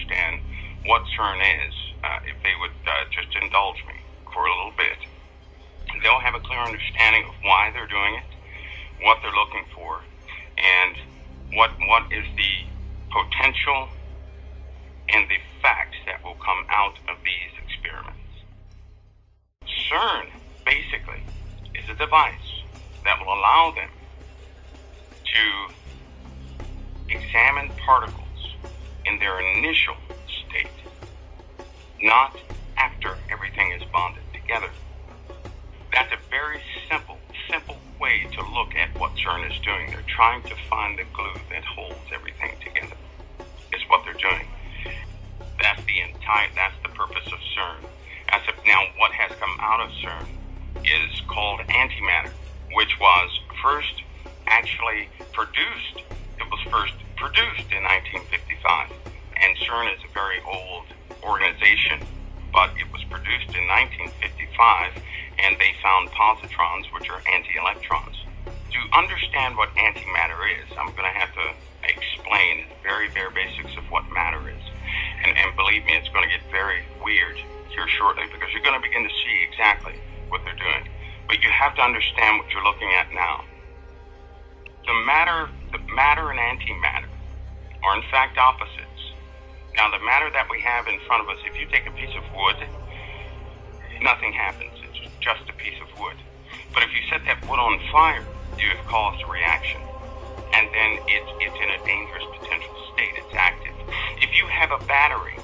understand what Cern is, if they would just indulge me for a little bit, they'll have a clear understanding of why they're doing it, what they're looking for, and what is the potential and the facts that will come out of these experiments. Cern, basically, is a device that will allow them to examine particles in their initial state, not after everything is bonded together. That's a very simple way to look at what Cern is doing. They're trying to find the glue that holds everything together, is what they're doing. That's the purpose of Cern. Now, what has come out of Cern is called antimatter, which was first actually produced. It was first produced in 1955, and Cern is a very old organization, but it was produced in 1955, and they found positrons, which are anti-electrons. To understand what antimatter is, I'm going to have to explain the very bare basics of what matter is. And believe me, it's going to get very weird here shortly, because you're going to begin to see exactly what they're doing. But you have to understand what you're looking at now. The matter and antimatter are in fact opposites. Now, the matter that we have in front of us, if you take a piece of wood, nothing happens. It's just a piece of wood. But if you set that wood on fire, you have caused a reaction. And then it's in a dangerous potential state. It's active. If you have a battery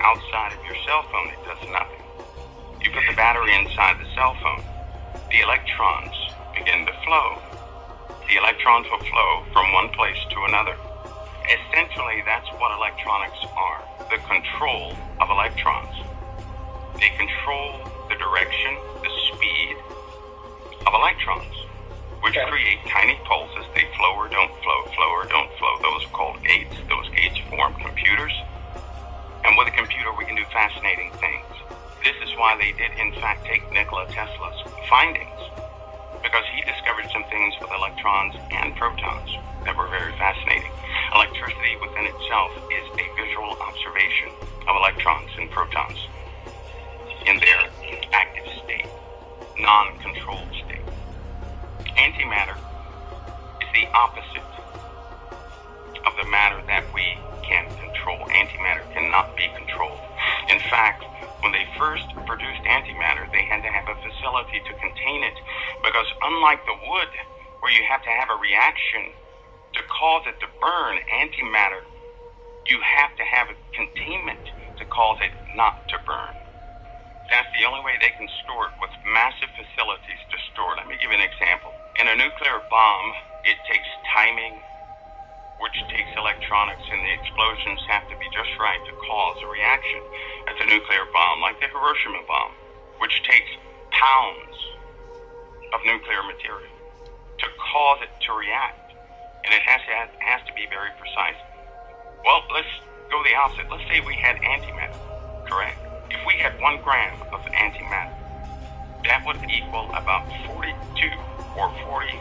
outside of your cell phone, it does nothing. You put the battery inside the cell phone, the electrons begin to flow. The electrons will flow from one place to another. Essentially, that's what electronics are, the control of electrons. They control the direction, the speed of electrons, which create tiny pulses. They flow or don't flow, flow or don't flow. Those are called gates. Those gates form computers. And with a computer, we can do fascinating things. This is why they did, in fact, take Nikola Tesla's findings, because he discovered some things with electrons and protons that were very fascinating. Electricity within itself is a visual observation of electrons and protons in their active state, non-controlled state. Antimatter is the opposite of the matter that we can control. Antimatter cannot be controlled. In fact, when they first produced antimatter, they had to have a facility to contain it, because unlike the wood, where you have to have a reaction to cause it to burn, antimatter, you have to have a containment to cause it not to burn. That's the only way they can store it, with massive facilities to store it. Let me give you an example. In a nuclear bomb, it takes timing, which takes electronics, and the explosions have to be just right to cause a reaction. That's a nuclear bomb, like the Hiroshima bomb, which takes pounds of nuclear material to cause it to react. And it has to be very precise. Well, let's go the opposite. Let's say we had antimatter, correct? If we had 1 gram of antimatter, that would equal about 42 or 40,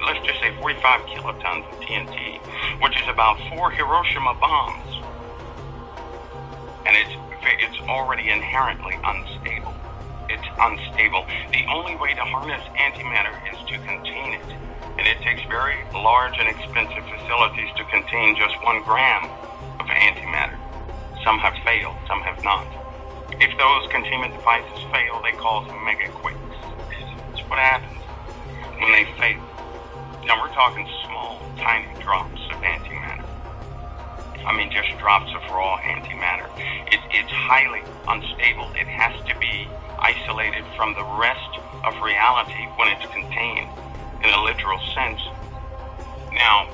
let's just say 45 kilotons of TNT, which is about 4 Hiroshima bombs. And it's already inherently unstable. It's unstable. The only way to harness antimatter is to contain it. And it takes very large and expensive facilities to contain just 1 gram of antimatter. Some have failed, some have not. If those containment devices fail, they cause mega quakes. That's what happens when they fail. Now, we're talking small, tiny drops of antimatter. I mean, just drops of raw antimatter. It's highly unstable. It has to be isolated from the rest of reality when it's contained in a literal sense. Now,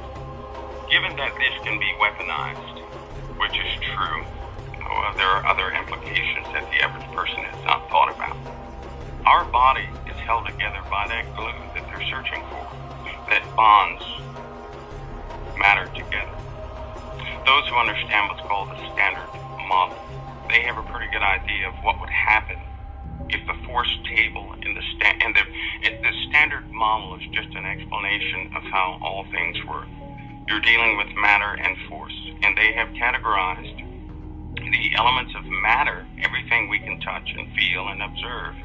given that this can be weaponized, which is true, there are other implications that the average person has not thought about. Our body is held together by that glue that they're searching for, that bonds matter together. Those who understand what's called the standard model, they have a pretty good idea of what would happen if the force table in the standard model is just an explanation of how all things work. You're dealing with matter and force, and they have categorized the elements of matter, everything we can touch and feel and observe,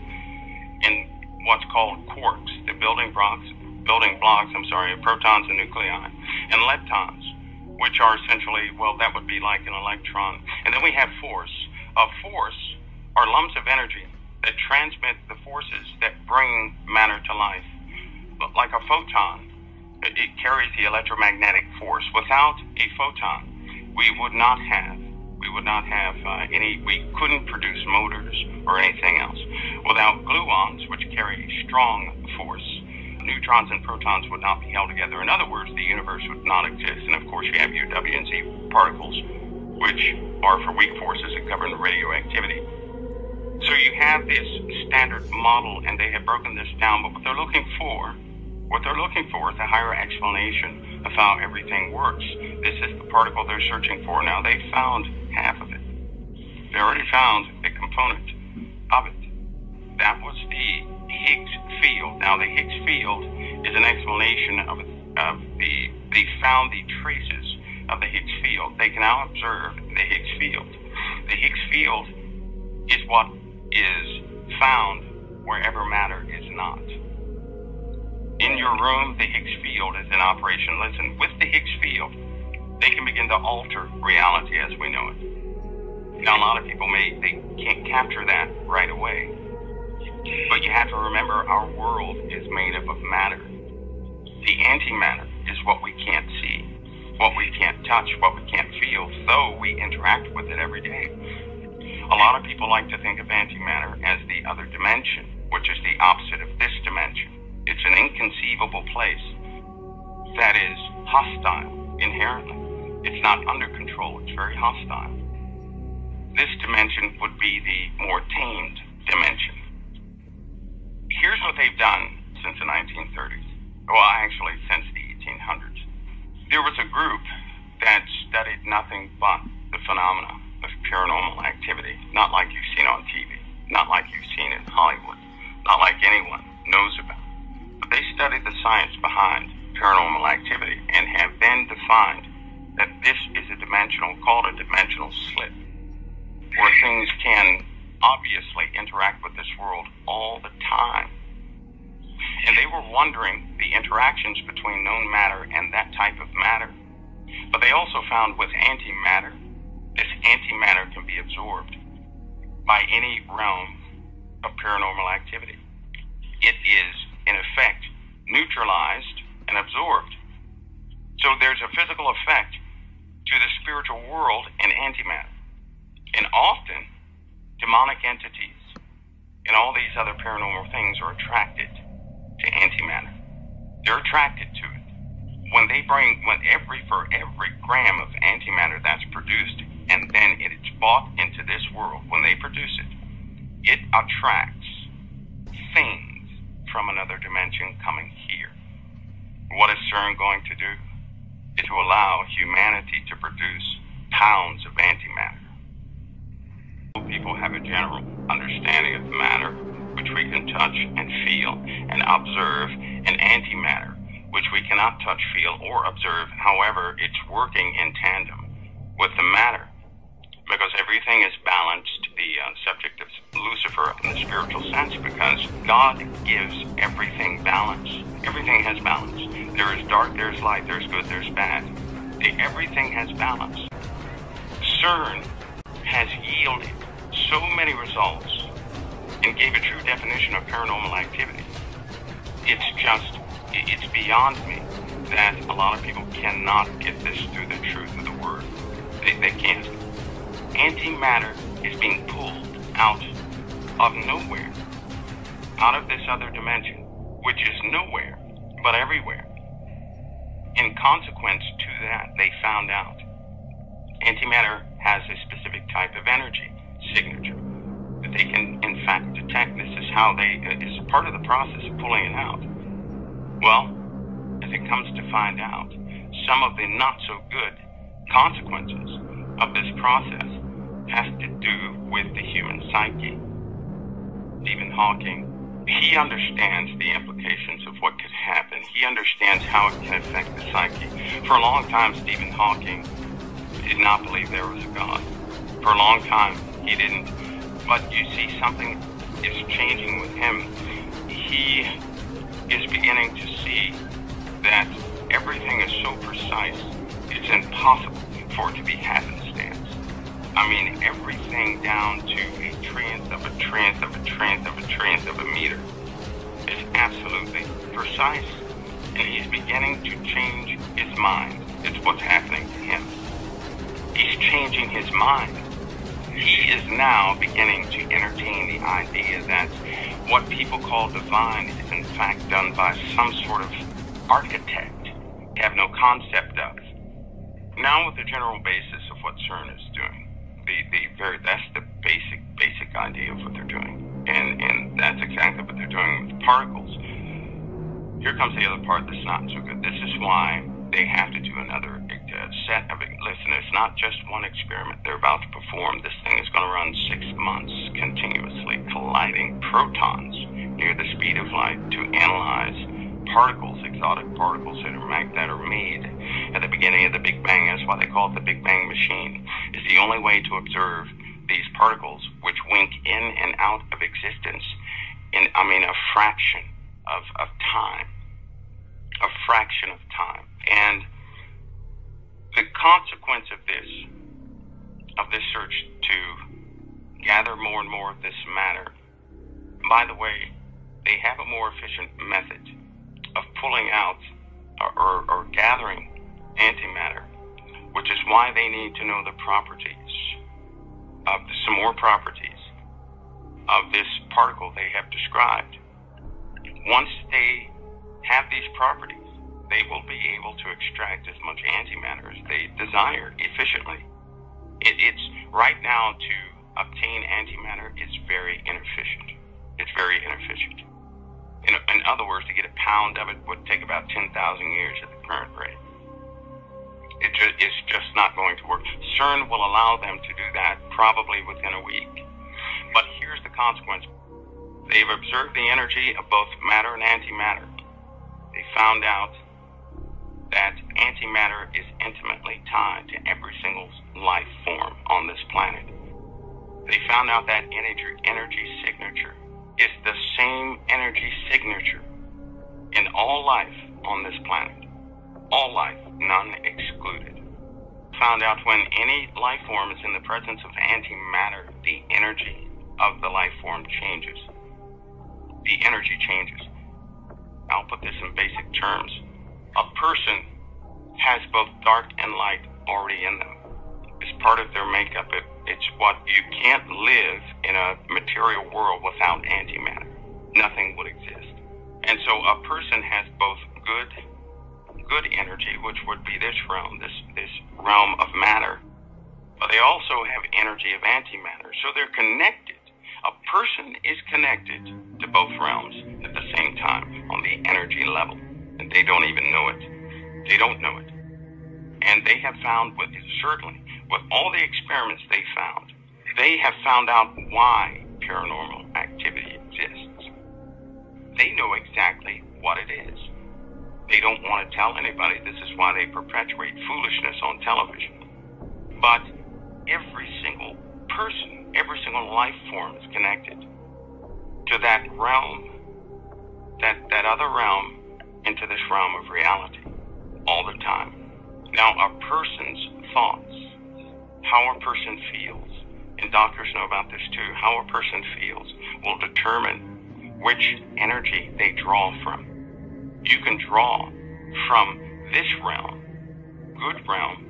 in what's called quarks, the building blocks, of protons and nuclei, and leptons, which are essentially, well, that would be like an electron. And then we have force. Force are lumps of energy that transmit the forces that bring matter to life. But like a photon, it carries the electromagnetic force. Without a photon, we couldn't produce motors or anything else. Without gluons, which carry a strong force, neutrons and protons would not be held together. In other words, the universe would not exist. And of course, you have U, W, and Z particles, which are for weak forces that govern radioactivity. So you have this standard model, and they have broken this down. But what they're looking for is a higher explanation of how everything works. This is the particle they're searching for. Now, they found half of it. They already found a component of it. That was the Higgs field. Now, the Higgs field is an explanation of they found the traces of the Higgs field. They can now observe the Higgs field. The Higgs field is what is found wherever matter is not. In your room, the Higgs field is in operation. Listen, with the Higgs field, they can begin to alter reality as we know it. Now, a lot of people they can't capture that right away. But you have to remember, our world is made up of matter. The antimatter is what we can't see, what we can't touch, what we can't feel, though we interact with it every day. A lot of people like to think of antimatter as the other dimension, which is the opposite of this dimension. It's an inconceivable place that is hostile inherently. It's not under control. It's very hostile. This dimension would be the more tamed dimension. Here's what they've done since the 1930s. Well, actually, since the 1800s. There was a group that studied nothing but the phenomena of paranormal activity, not like you've seen on TV, not like you've seen in Hollywood, not like anyone knows about. But they studied the science behind paranormal activity and have then defined that this is called a dimensional slip, where things can obviously interact with this world all the time. And they were wondering the interactions between known matter and that type of matter. But they also found with antimatter, this antimatter can be absorbed by any realm of paranormal activity. It is, in effect, neutralized and absorbed. So there's a physical effect to the spiritual world in antimatter. And often, demonic entities and all these other paranormal things are attracted to antimatter. They're attracted to it. For every gram of antimatter that's produced, and then it's brought into this world, when they produce it, it attracts things from another dimension coming here. What is CERN going to do? Is to allow humanity to produce pounds of antimatter. People have a general understanding of matter, which we can touch and feel and observe, and antimatter, which we cannot touch, feel, or observe. However, it's working in tandem with the matter, because everything is balanced, the subject of Lucifer in the spiritual sense, because God gives everything balance. Everything has balance. There is dark, there's light, there's good, there's bad. Everything has balance. CERN has yielded so many results and gave a true definition of paranormal activity. It's beyond me that a lot of people cannot get this through the truth of the word. They can't. Antimatter is being pulled out of nowhere, out of this other dimension, which is nowhere, but everywhere. In consequence to that, they found out antimatter has a specific type of energy signature that they can, in fact, detect. This is how is part of the process of pulling it out. Well, as it comes to find out, some of the not-so-good consequences of this process has to do with the human psyche. Stephen Hawking, he understands the implications of what could happen. He understands how it can affect the psyche. For a long time, Stephen Hawking did not believe there was a God. For a long time, he didn't. But you see, something is changing with him. He is beginning to see that everything is so precise, it's impossible for it to be happenstance. I mean, everything down to a trillionth of a trillionth of a trillionth of a trillionth of a meter is absolutely precise. And he's beginning to change his mind. It's what's happening to him. He's changing his mind. He is now beginning to entertain the idea that what people call divine is in fact done by some sort of architect they have no concept of. Now, with the general basis of what Cern is doing, that's the basic idea of what they're doing, and that's exactly what they're doing with particles. Here comes the other part that's not so good. This is why they have to do another set of, listen, it's not just one experiment they're about to perform. This thing is going to run 6 months continuously, colliding protons near the speed of light to analyze particles, exotic particles that are made at the beginning of the Big Bang. That's why they call it the Big Bang machine. It's the only way to observe these particles, which wink in and out of existence in, a fraction of time. A fraction of time. And the consequence of this search to gather more and more of this matter, by the way, they have a more efficient method of pulling out or gathering antimatter, which is why they need to know the properties of some more properties of this particle they have described. Once they have these properties, they will be able to extract as much antimatter as they desire efficiently. It's right now, to obtain antimatter is very inefficient. It's very inefficient. In other words, to get a pound of it would take about 10,000 years at the current rate. It's just not going to work. CERN will allow them to do that probably within a week. But here's the consequence. They've observed the energy of both matter and antimatter. They found out that antimatter is intimately tied to every single life form on this planet. They found out that energy signature is the same energy signature in all life on this planet. All life, none excluded. Found out when any life form is in the presence of antimatter, the energy of the life form changes. The energy changes. I'll put this in basic terms. A person has both dark and light already in them. It's part of their makeup. It's what you can't live in a material world without antimatter. Nothing would exist. And so a person has both good energy, which would be this realm, this realm of matter, but they also have energy of antimatter. So they're connected. A person is connected to both realms at the same time on the energy level, and they don't even know it. They don't know it. And they have found, certainly, with all the experiments they have found out why paranormal activity exists. They know exactly what it is. They don't want to tell anybody. This is why they perpetuate foolishness on television. But every single person, every single life form is connected to that realm, that other realm, into this realm of reality all the time. Now, a person's thoughts, how a person feels, and doctors know about this too, how a person feels will determine which energy they draw from. You can draw from this realm, good realm,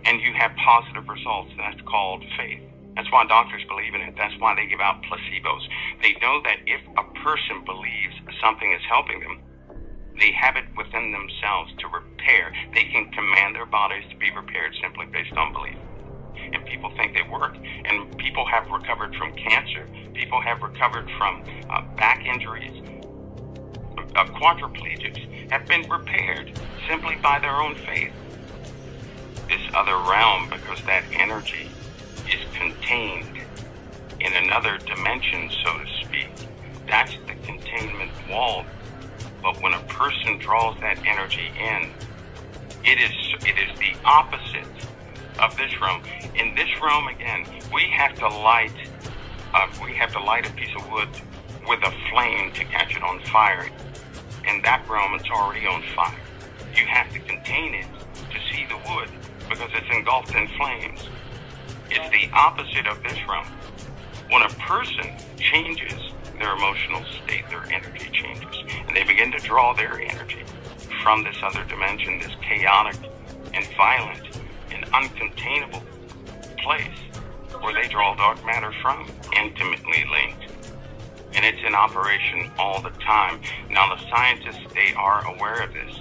and you have positive results. That's called faith. That's why doctors believe in it. That's why they give out placebos. They know that if a person believes something is helping them, they have it within themselves to repair. They can command their bodies to be repaired simply based on belief. And people think they work. And people have recovered from cancer. People have recovered from back injuries. Quadriplegics have been repaired simply by their own faith. This other realm, because that energy is contained in another dimension, so to speak. That's the containment wall. But when a person draws that energy in, it is the opposite of this realm. In this realm, again, we have to light a piece of wood with a flame to catch it on fire. In that realm, it's already on fire. You have to contain it to see the wood because it's engulfed in flames. It's the opposite of this realm. When a person changes their emotional state, their energy changes, and they begin to draw their energy from this other dimension, this chaotic and violent and uncontainable place where they draw dark matter from, intimately linked. And it's in operation all the time. Now, the scientists, they are aware of this.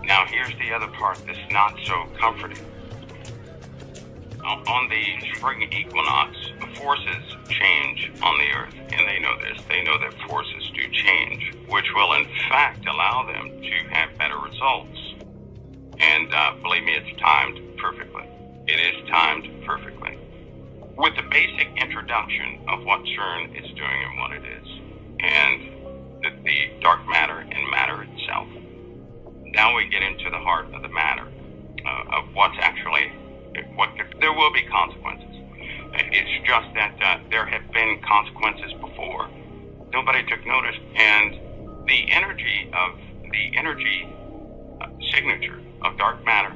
Now, here's the other part that's not so comforting. On the spring equinox, the forces change on the Earth, and they know this. They know that forces do change, which will, in fact, allow them to have better results. And believe me, it's timed perfectly. It is timed perfectly. With the basic introduction of what Cern is doing and what it is, and the dark matter and matter itself, now we get into the heart of the matter, of what's actually, there will be consequences. It's just that there have been consequences before. Nobody took notice, and the energy signature of dark matter,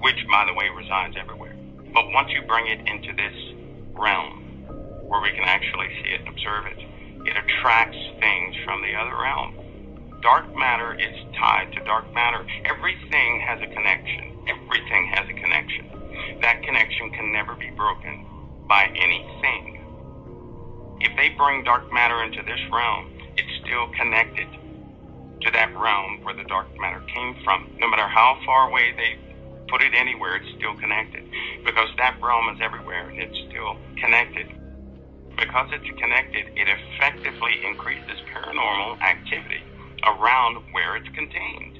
which, by the way, resides everywhere. But once you bring it into this realm, where we can actually see it and observe it, it attracts things from the other realm. Dark matter is tied to dark matter. Everything has a connection. Everything has a connection. That connection can never be broken by anything. If they bring dark matter into this realm, it's still connected to that realm where the dark matter came from. No matter how far away they put it anywhere, it's still connected. Because that realm is everywhere and it's still connected. Because it's connected, it effectively increases paranormal activity around where it's contained.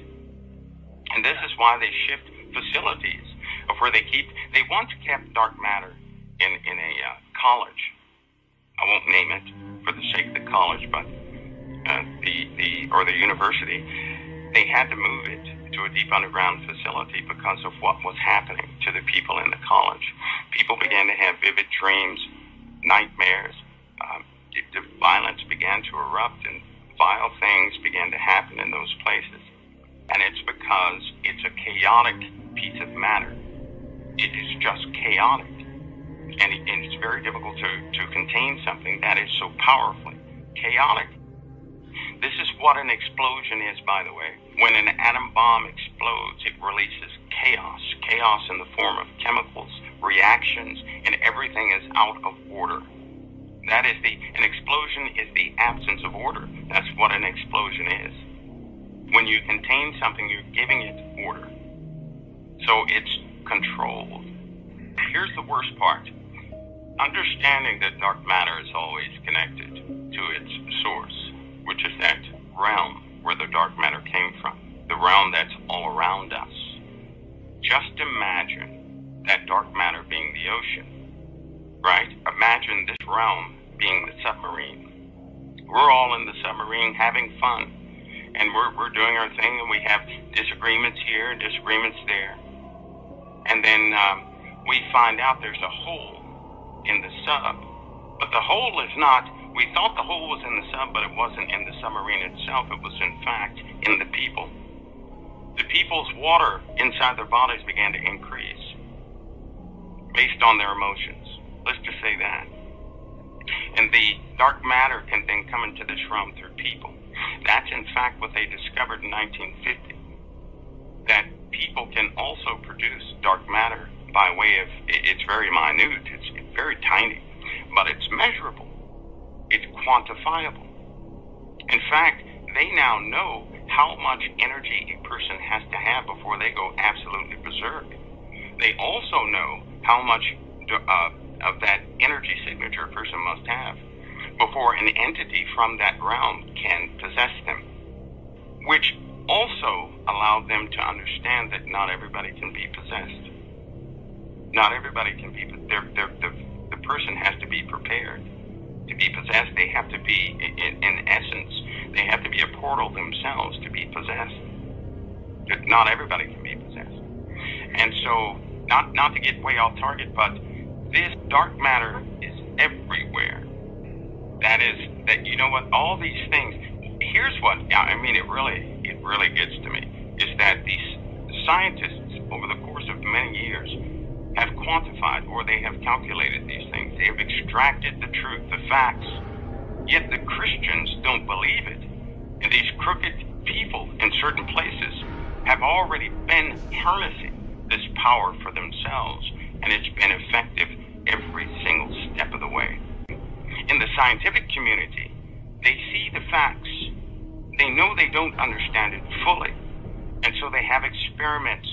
And this is why they shift facilities of where they once kept dark matter in a college. I won't name it for the sake of the college, but the university. They had to move it to a deep underground facility because of what was happening to the people in the college. People began to have vivid dreams, nightmares. The violence began to erupt, and vile things began to happen in those places. And it's because it's a chaotic piece of matter. It is just chaotic. And it's very difficult to contain something that is so powerfully chaotic. This is what an explosion is, by the way. When an atom bomb explodes, it releases chaos. Chaos in the form of chemicals, reactions, and everything is out of order. An explosion is the absence of order. That's what an explosion is. When you contain something, you're giving it order. So it's controlled. Here's the worst part. Understanding that dark matter is always connected to its source, which is that realm where the dark matter came from, the realm that's all around us. Just imagine that dark matter being the ocean, right? Imagine this realm being the submarine. We're all in the submarine having fun, and we're doing our thing, and we have disagreements here and disagreements there. And then we find out there's a hole in the sub. But the hole is not, we thought the hole was in the sub, but it wasn't in the submarine itself. It was, in fact, in the people. The people's water inside their bodies began to increase based on their emotions. Let's just say that. And the dark matter can then come into this realm through people. That's, in fact, what they discovered in 1950. That people can also produce dark matter by way of, it's very minute, it's very tiny, but it's measurable, it's quantifiable. In fact, they now know how much energy a person has to have before they go absolutely berserk. They also know how much of that energy signature a person must have before an entity from that realm can possess them, which also allowed them to understand that not everybody can be possessed. Not everybody can be, the person has to be prepared. To be possessed, they have to be, in essence, they have to be a portal themselves to be possessed. Not everybody can be possessed. And so not to get way off target, but this dark matter is everywhere. That you know what, all these things, here's what, I mean, it really gets to me, is that these scientists, over the course of many years, have quantified, or they have calculated these things. They have extracted the truth, the facts, yet the Christians don't believe it. And these crooked people in certain places have already been harnessing this power for themselves, and it's been effective every single step of the way. In the scientific community, they see the facts. They know they don't understand it fully, and so they have experiments,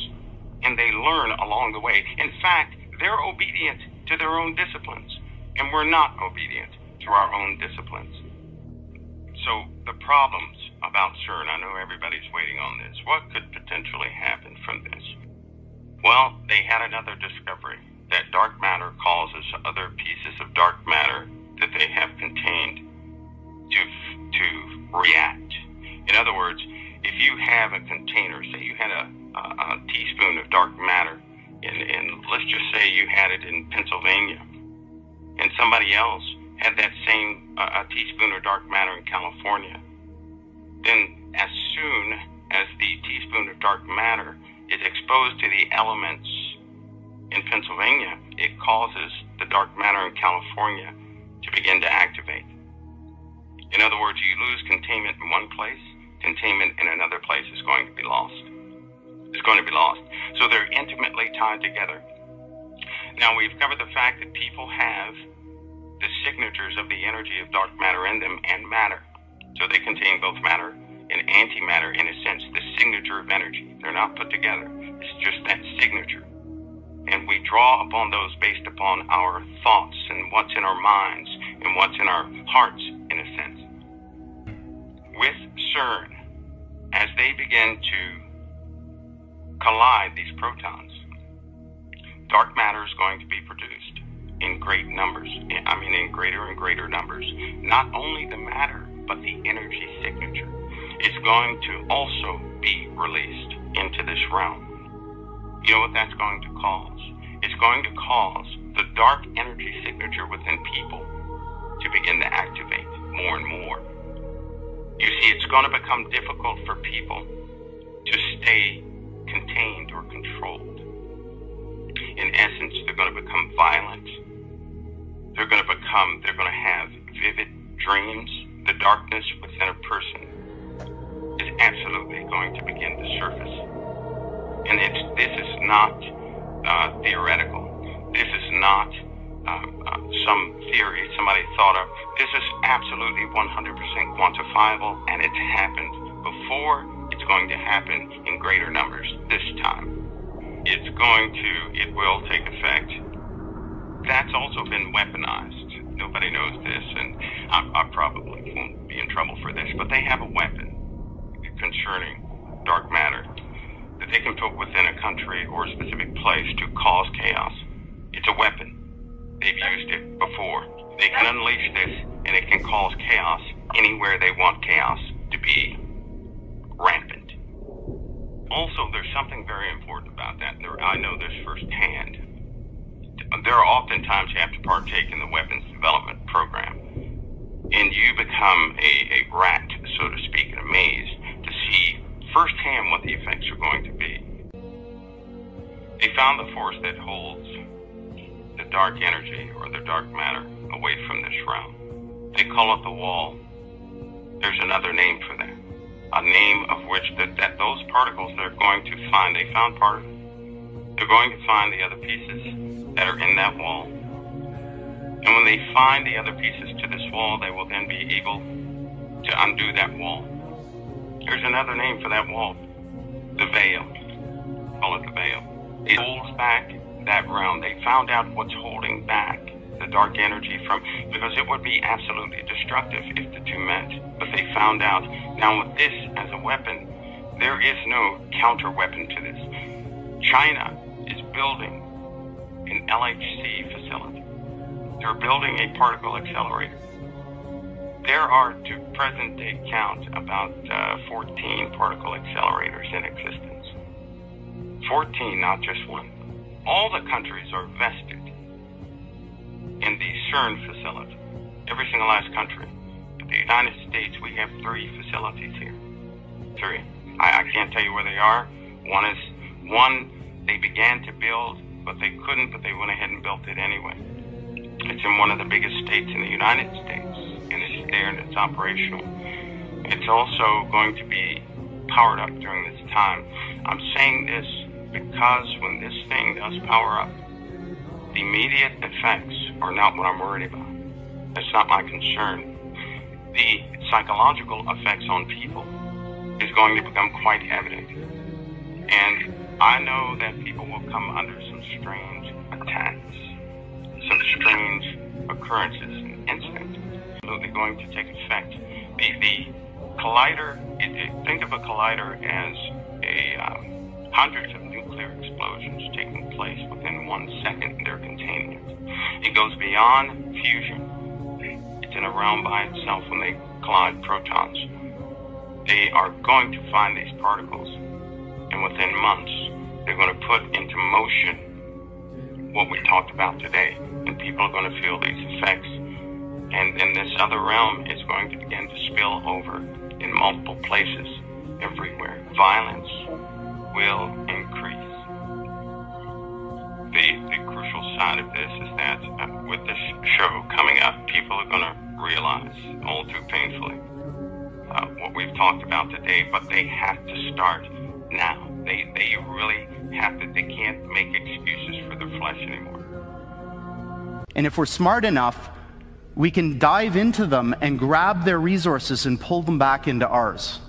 and they learn along the way. In fact, they're obedient to their own disciplines, and we're not obedient to our own disciplines. So the problems about Cern, I know everybody's waiting on this. What could potentially happen from this? Well, they had another discovery, that dark matter causes other pieces of dark matter that they have contained to react. In other words, if you have a container, say you had a teaspoon of dark matter, and let's just say you had it in Pennsylvania, and somebody else had that same a teaspoon of dark matter in California, then as soon as the teaspoon of dark matter is exposed to the elements in Pennsylvania, it causes the dark matter in California to begin to activate. In other words, you lose containment in one place, containment in another place is going to be lost. It's going to be lost. So they're intimately tied together. Now, we've covered the fact that people have the signatures of the energy of dark matter in them and matter. So they contain both matter and antimatter, in a sense, the signature of energy. They're not put together. It's just that signature. And we draw upon those based upon our thoughts and what's in our minds and what's in our hearts, in a sense. With Cern, as they begin to collide these protons, dark matter is going to be produced in great numbers. I mean, in greater and greater numbers. Not only the matter, but the energy signature is going to also be released into this realm. You know what that's going to cause? It's going to cause the dark energy signature within people to begin to activate more and more. You see, it's going to become difficult for people to stay contained or controlled. In essence, they're going to become violent. They're going to have vivid dreams. The darkness within a person is absolutely going to begin to surface. And this is not theoretical. This is not some theory somebody thought of. This is absolutely 100% quantifiable, and it's happened before. It's going to happen in greater numbers this time. It will take effect. That's also been weaponized. Nobody knows this, and I probably won't be in trouble for this, but they have a weapon concerning dark matter that they can put within a country or a specific place to cause chaos. It's a weapon. They've used it before. They can unleash this, and it can cause chaos anywhere they want chaos to be rampant. Also, there's something very important about that. I know this firsthand. There are often times you have to partake in the weapons development program, and you become a rat, so to speak, in a maze, to see firsthand what the effects are going to be. They found the force that holds the dark energy or the dark matter away from this realm. They call it the wall. There's another name for that. A name of which that those particles they're going to find, they found part of it. They're going to find the other pieces that are in that wall. And when they find the other pieces to this wall, they will then be able to undo that wall. There's another name for that wall. The veil. Call it the veil. It holds back that realm. They found out what's holding back the dark energy from, because it would be absolutely destructive if the two met. But they found out. Now with this as a weapon, there is no counter weapon to this. China is building an LHC facility. They're building a particle accelerator. There are, to present day count, about 14 particle accelerators in existence. 14, not just one. All the countries are vested in the Cern facility. Every single last country. But the United States, we have 3 facilities here. 3. I can't tell you where they are. One they began to build, but they couldn't, but they went ahead and built it anyway. It's in one of the biggest states in the United States, and it's there and it's operational. It's also going to be powered up during this time. I'm saying this because when this thing does power up, the immediate effects are not what I'm worried about. That's not my concern. The psychological effects on people is going to become quite evident. And I know that people will come under some strange attacks, some strange occurrences and incidents. Absolutely going to take effect. The collider, think of a collider as hundreds of nuclear explosions taking place within 1 second, and they're containing it. It goes beyond fusion. It's in a realm by itself when they collide protons. They are going to find these particles, and within months, they're going to put into motion what we talked about today, and people are going to feel these effects. And then this other realm is going to begin to spill over in multiple places, everywhere. Violence will increase. The crucial side of this is that with this show coming up, people are going to realize all too painfully what we've talked about today, but they have to start now. They really have to. They can't make excuses for their flesh anymore. And if we're smart enough, we can dive into them and grab their resources and pull them back into ours.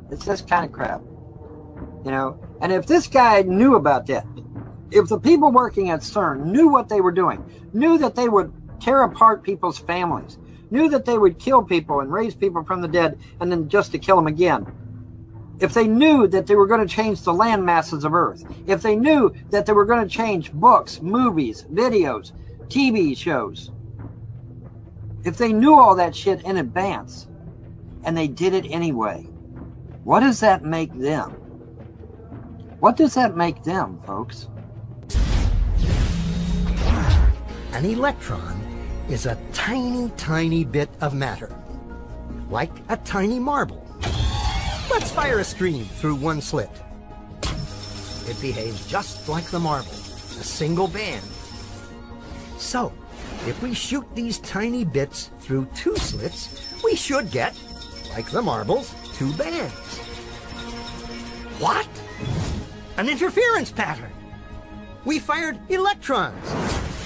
It's this kind of crap, you know. And if this guy knew about that, if the people working at Cern knew what they were doing, knew that they would tear apart people's families, knew that they would kill people and raise people from the dead and then just to kill them again, if they knew that they were going to change the land masses of Earth, if they knew that they were going to change books, movies, videos, TV shows, if they knew all that shit in advance and they did it anyway, what does that make them? What does that make them, folks? An electron is a tiny, tiny bit of matter, like a tiny marble. Let's fire a stream through one slit. It behaves just like the marble, a single band. So, if we shoot these tiny bits through 2 slits, we should get, like the marbles, 2 bands. What? An interference pattern. We fired electrons,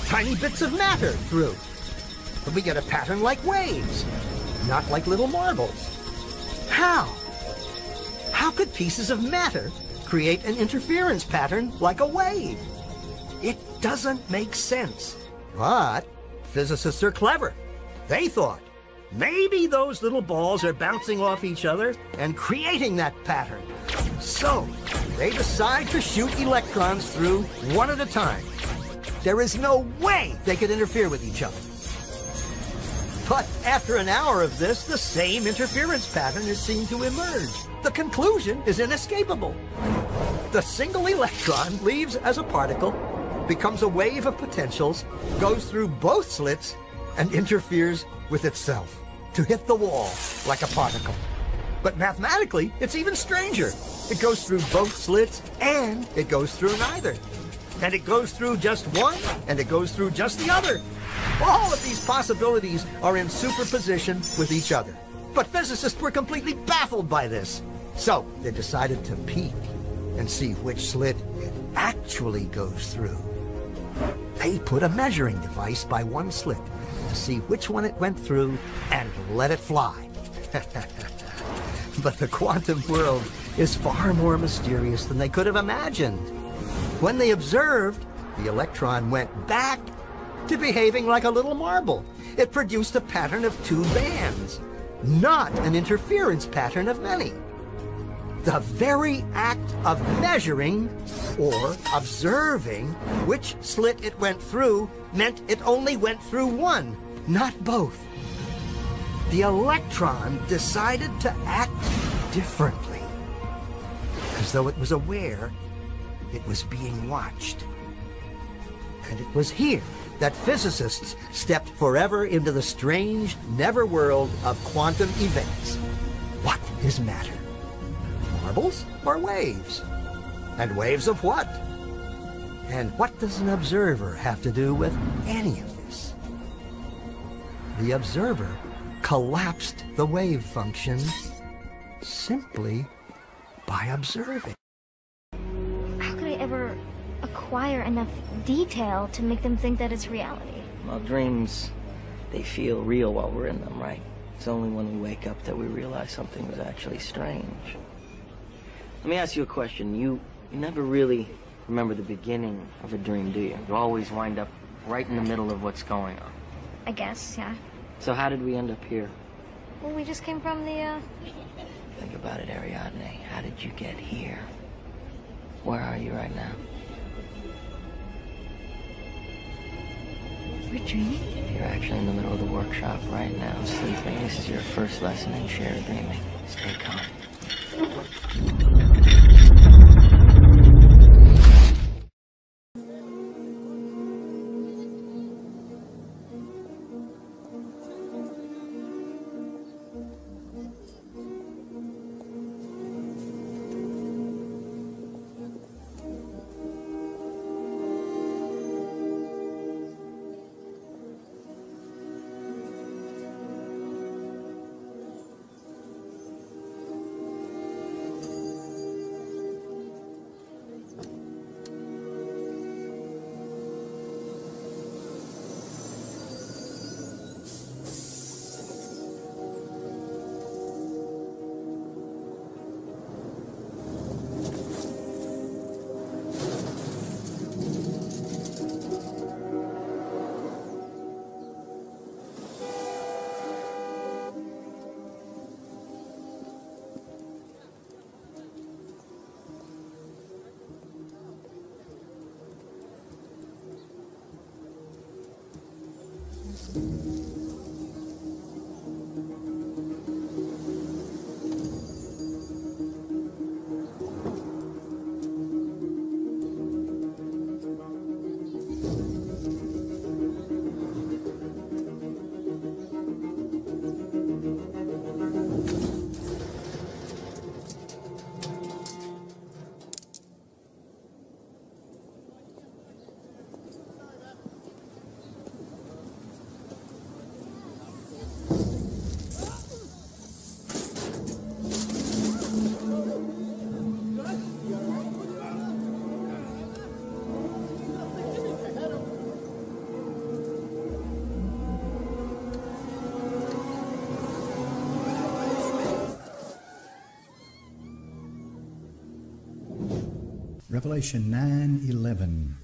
tiny bits of matter through. But we get a pattern like waves, not like little marbles. How? How could pieces of matter create an interference pattern like a wave? It doesn't make sense. But physicists are clever. They thought, maybe those little balls are bouncing off each other and creating that pattern. So, they decide to shoot electrons through one at a time. There is no way they could interfere with each other. But after an hour of this, the same interference pattern is seen to emerge. The conclusion is inescapable. The single electron leaves as a particle, becomes a wave of potentials, goes through both slits, and interferes with itself to hit the wall like a particle. But mathematically, it's even stranger. It goes through both slits and it goes through neither. and it goes through just one, and it goes through just the other. All of these possibilities are in superposition with each other. But physicists were completely baffled by this. So they decided to peek and see which slit it actually goes through. They put a measuring device by one slit to see which one it went through and let it fly. But the quantum world is far more mysterious than they could have imagined. When they observed, the electron went back to behaving like a little marble. It produced a pattern of two bands, not an interference pattern of many. The very act of measuring or observing which slit it went through meant it only went through one, not both. The electron decided to act differently, as though it was aware it was being watched. And it was here that physicists stepped forever into the strange netherworld of quantum events. What is matter? Marbles or waves? And waves of what? And what does an observer have to do with any of this? The observer collapsed the wave function simply by observing. How could I ever acquire enough detail to make them think that it's reality? Well, dreams, they feel real while we're in them, right? It's only when we wake up that we realize something was actually strange. Let me ask you a question. You never really remember the beginning of a dream, do you? You always wind up right in the middle of what's going on. I guess, yeah. So how did we end up here? Well, we just came from the, Think about it, Ariadne. How did you get here? Where are you right now? We're dreaming? You're actually in the middle of the workshop right now, sleeping. This is your first lesson in shared dreaming. Stay calm. Revelation 9:11.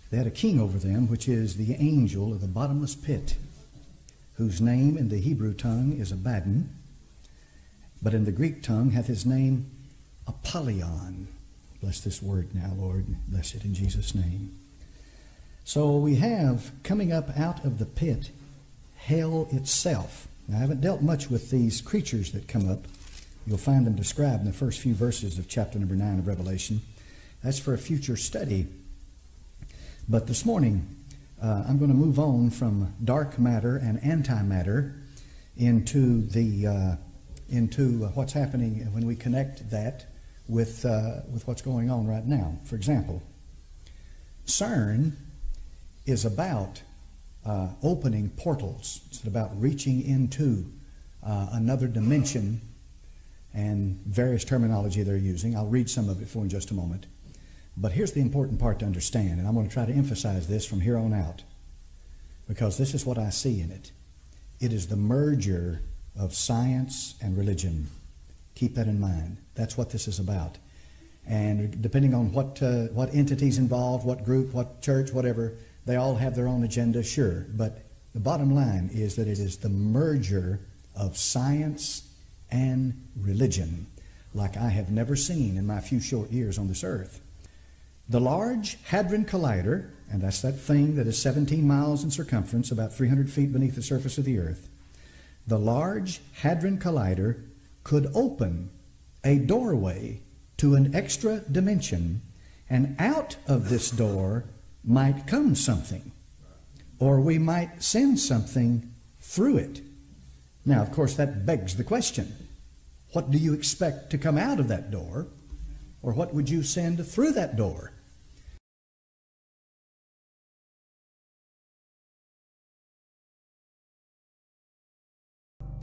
They had a king over them, which is the angel of the bottomless pit, whose name in the Hebrew tongue is Abaddon, but in the Greek tongue hath his name Apollyon. Bless this word now, Lord. Bless it in Jesus' name. So we have, coming up out of the pit, hell itself. Now, I haven't dealt much with these creatures that come up. You'll find them described in the first few verses of chapter number 9 of Revelation. That's for a future study. But this morning, I'm going to move on from dark matter and antimatter into what's happening when we connect that with what's going on right now. For example, Cern is about opening portals. It's about reaching into another dimension, and various terminology they're using. I'll read some of it for you in just a moment. But here's the important part to understand, and I'm going to try to emphasize this from here on out, because this is what I see in it. It is the merger of science and religion. Keep that in mind. That's what this is about. And depending on what entity's involved, what group, what church, whatever, they all have their own agenda, sure. But the bottom line is that it is the merger of science and religion, like I have never seen in my few short years on this earth. The Large Hadron Collider, and that's that thing that is 17 miles in circumference, about 300 feet beneath the surface of the earth. The Large Hadron Collider could open a doorway to an extra dimension, and out of this door might come something, or we might send something through it. Now, of course, that begs the question, what do you expect to come out of that door, or what would you send through that door?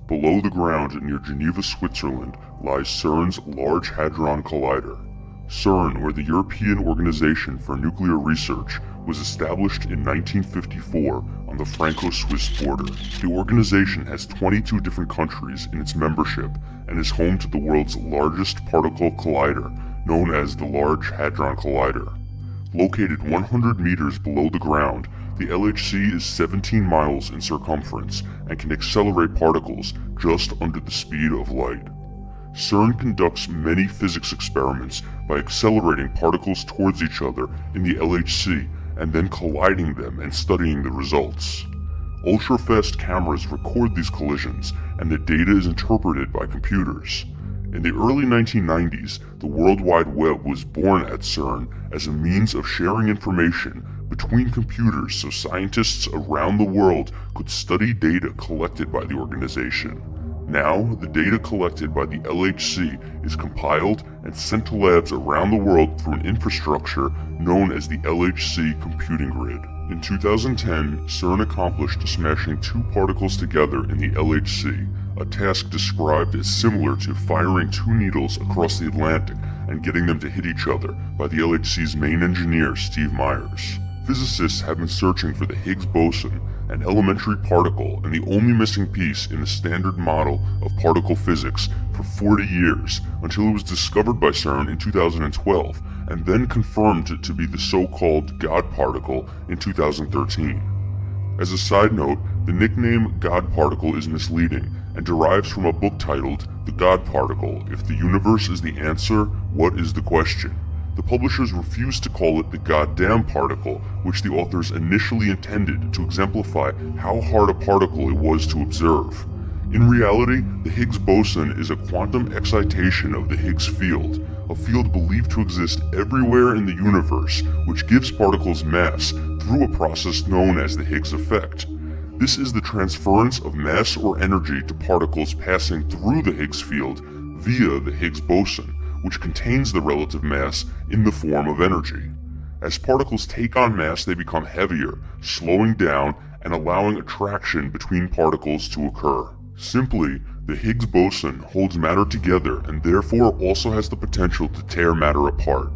Below the ground near Geneva, Switzerland, lies Cern's Large Hadron Collider. Cern, or the European Organization for Nuclear Research, was established in 1954 on the Franco-Swiss border. The organization has 22 different countries in its membership and is home to the world's largest particle collider, known as the Large Hadron Collider. Located 100 meters below the ground, the LHC is 17 miles in circumference and can accelerate particles just under the speed of light. Cern conducts many physics experiments by accelerating particles towards each other in the LHC and then colliding them and studying the results. Ultra-fast cameras record these collisions, and the data is interpreted by computers. In the early 1990s, the World Wide Web was born at Cern as a means of sharing information between computers so scientists around the world could study data collected by the organization. Now, the data collected by the LHC is compiled and sent to labs around the world through an infrastructure known as the LHC computing grid. In 2010, Cern accomplished smashing two particles together in the LHC, a task described as similar to firing two needles across the Atlantic and getting them to hit each other by the LHC's main engineer, Steve Myers. Physicists have been searching for the Higgs boson, an elementary particle and the only missing piece in the standard model of particle physics, for 40 years, until it was discovered by Cern in 2012 and then confirmed to be the so-called God particle in 2013. As a side note, the nickname God particle is misleading and derives from a book titled The God Particle: If the Universe is the Answer, What is the Question? The publishers refused to call it the goddamn particle, which the authors initially intended to exemplify how hard a particle it was to observe. In reality, the Higgs boson is a quantum excitation of the Higgs field, a field believed to exist everywhere in the universe, which gives particles mass through a process known as the Higgs effect. This is the transference of mass or energy to particles passing through the Higgs field via the Higgs boson, which contains the relative mass in the form of energy. As particles take on mass, they become heavier, slowing down and allowing attraction between particles to occur. Simply, the Higgs boson holds matter together and therefore also has the potential to tear matter apart.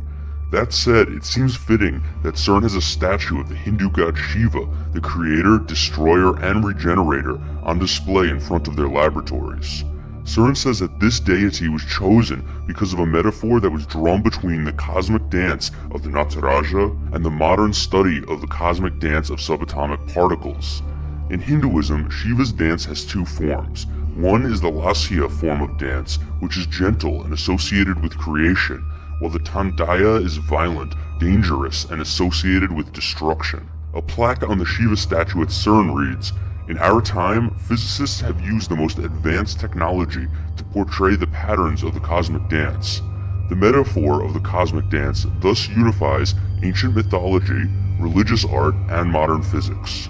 That said, it seems fitting that Cern has a statue of the Hindu god Shiva, the creator, destroyer, and regenerator, on display in front of their laboratories. Cern says that this deity was chosen because of a metaphor that was drawn between the cosmic dance of the Nataraja and the modern study of the cosmic dance of subatomic particles. In Hinduism, Shiva's dance has two forms. One is the Lasya form of dance, which is gentle and associated with creation, while the Tandaya is violent, dangerous, and associated with destruction. A plaque on the Shiva statue at Cern reads, "In our time, physicists have used the most advanced technology to portray the patterns of the cosmic dance." The metaphor of the cosmic dance thus unifies ancient mythology, religious art, and modern physics.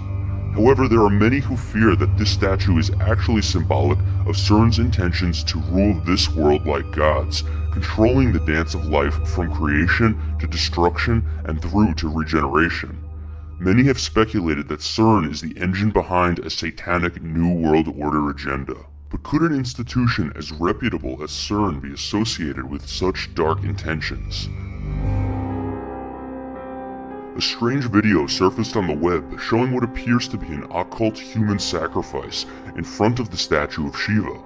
However, there are many who fear that this statue is actually symbolic of Cern's intentions to rule this world like gods, controlling the dance of life from creation to destruction and through to regeneration. Many have speculated that Cern is the engine behind a satanic New World Order agenda. But could an institution as reputable as Cern be associated with such dark intentions? A strange video surfaced on the web showing what appears to be an occult human sacrifice in front of the statue of Shiva.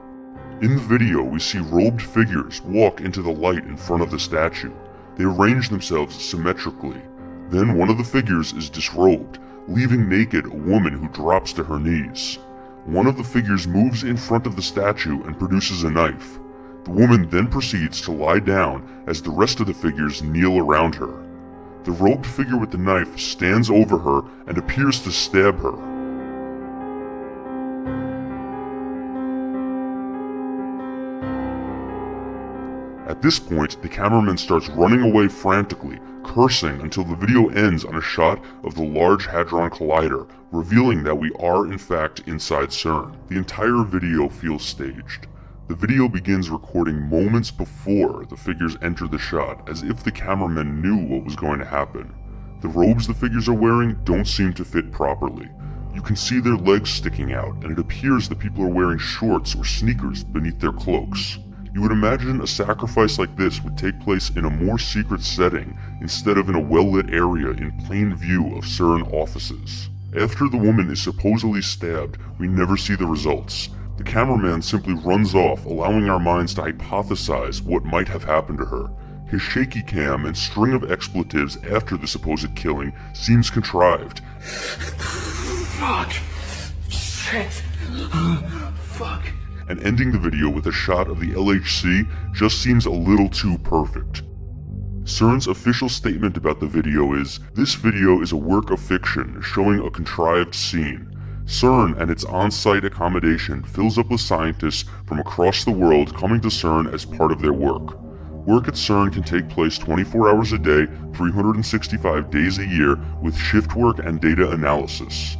In the video, we see robed figures walk into the light in front of the statue. They arrange themselves symmetrically. Then one of the figures is disrobed, leaving naked a woman who drops to her knees. One of the figures moves in front of the statue and produces a knife. The woman then proceeds to lie down as the rest of the figures kneel around her. The robed figure with the knife stands over her and appears to stab her. At this point, the cameraman starts running away frantically, cursing until the video ends on a shot of the Large Hadron Collider, revealing that we are in fact inside Cern. The entire video feels staged. The video begins recording moments before the figures enter the shot, as if the cameraman knew what was going to happen. The robes the figures are wearing don't seem to fit properly. You can see their legs sticking out, and it appears that people are wearing shorts or sneakers beneath their cloaks. You would imagine a sacrifice like this would take place in a more secret setting, instead of in a well-lit area in plain view of Cern offices. After the woman is supposedly stabbed, we never see the results. The cameraman simply runs off, allowing our minds to hypothesize what might have happened to her. His shaky cam and string of expletives after the supposed killing seems contrived. Fuck. Shit. Fuck. And ending the video with a shot of the LHC just seems a little too perfect. Cern's official statement about the video is, "This video is a work of fiction showing a contrived scene. Cern and its on-site accommodation fills up with scientists from across the world coming to Cern as part of their work. Work at Cern can take place 24 hours a day, 365 days a year, with shift work and data analysis.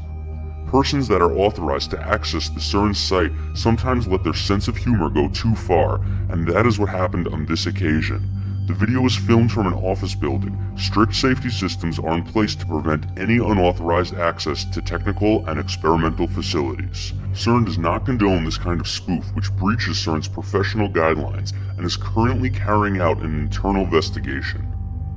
Persons that are authorized to access the Cern site sometimes let their sense of humor go too far, and that is what happened on this occasion. The video was filmed from an office building. Strict safety systems are in place to prevent any unauthorized access to technical and experimental facilities. Cern does not condone this kind of spoof, which breaches Cern's professional guidelines and is currently carrying out an internal investigation.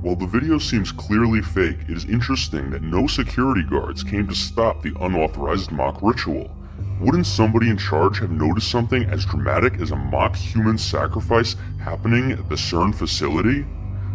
While the video seems clearly fake, it is interesting that no security guards came to stop the unauthorized mock ritual. Wouldn't somebody in charge have noticed something as dramatic as a mock human sacrifice happening at the Cern facility?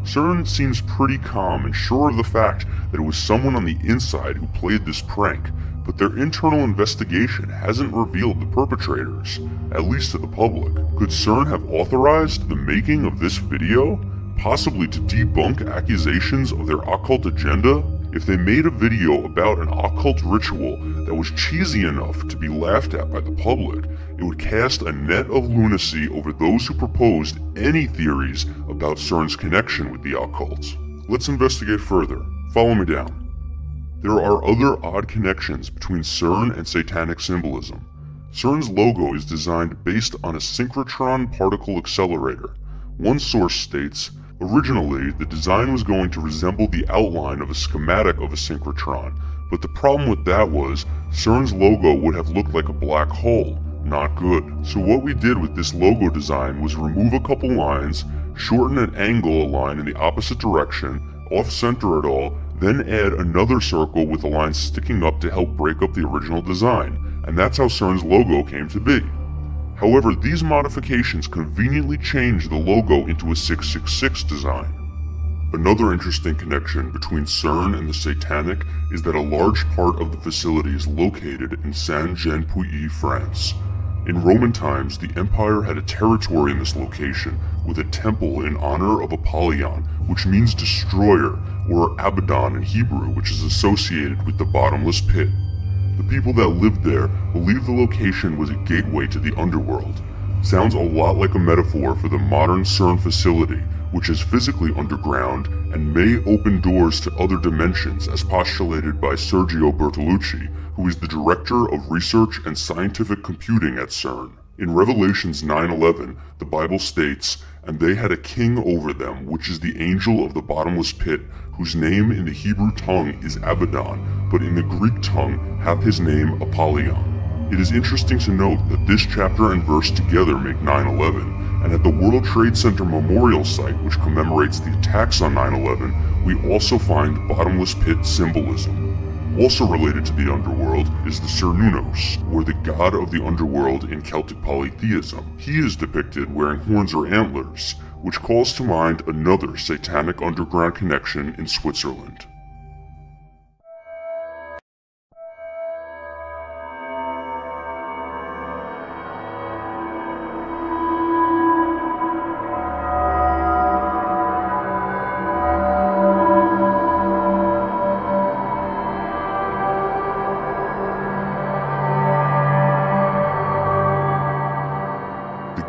Cern seems pretty calm and sure of the fact that it was someone on the inside who played this prank, but their internal investigation hasn't revealed the perpetrators, at least to the public. Could Cern have authorized the making of this video? Possibly to debunk accusations of their occult agenda? If they made a video about an occult ritual that was cheesy enough to be laughed at by the public, it would cast a net of lunacy over those who proposed any theories about Cern's connection with the occult. Let's investigate further. Follow me down. There are other odd connections between Cern and satanic symbolism. Cern's logo is designed based on a synchrotron particle accelerator. One source states, originally, the design was going to resemble the outline of a schematic of a synchrotron, but the problem with that was, Cern's logo would have looked like a black hole. Not good. So what we did with this logo design was remove a couple lines, shorten and angle a line in the opposite direction, off-center it all, then add another circle with a line sticking up to help break up the original design, and that's how Cern's logo came to be. However, these modifications conveniently changed the logo into a 666 design. Another interesting connection between Cern and the Satanic is that a large part of the facility is located in Saint-Jean-Pouilly, France. In Roman times, the Empire had a territory in this location with a temple in honor of Apollyon, which means destroyer, or Abaddon in Hebrew, which is associated with the bottomless pit. The people that lived there believed the location was a gateway to the underworld. Sounds a lot like a metaphor for the modern Cern facility, which is physically underground and may open doors to other dimensions as postulated by Sergio Bertolucci, who is the Director of Research and Scientific Computing at Cern. In Revelations 9:11, the Bible states, "And they had a king over them, which is the angel of the bottomless pit, whose name in the Hebrew tongue is Abaddon, but in the Greek tongue hath his name Apollyon." It is interesting to note that this chapter and verse together make 9/11, and at the World Trade Center Memorial Site, which commemorates the attacks on 9/11, we also find bottomless pit symbolism. Also related to the underworld is the Cernunnos, or the god of the underworld in Celtic polytheism. He is depicted wearing horns or antlers, which calls to mind another satanic underground connection in Switzerland.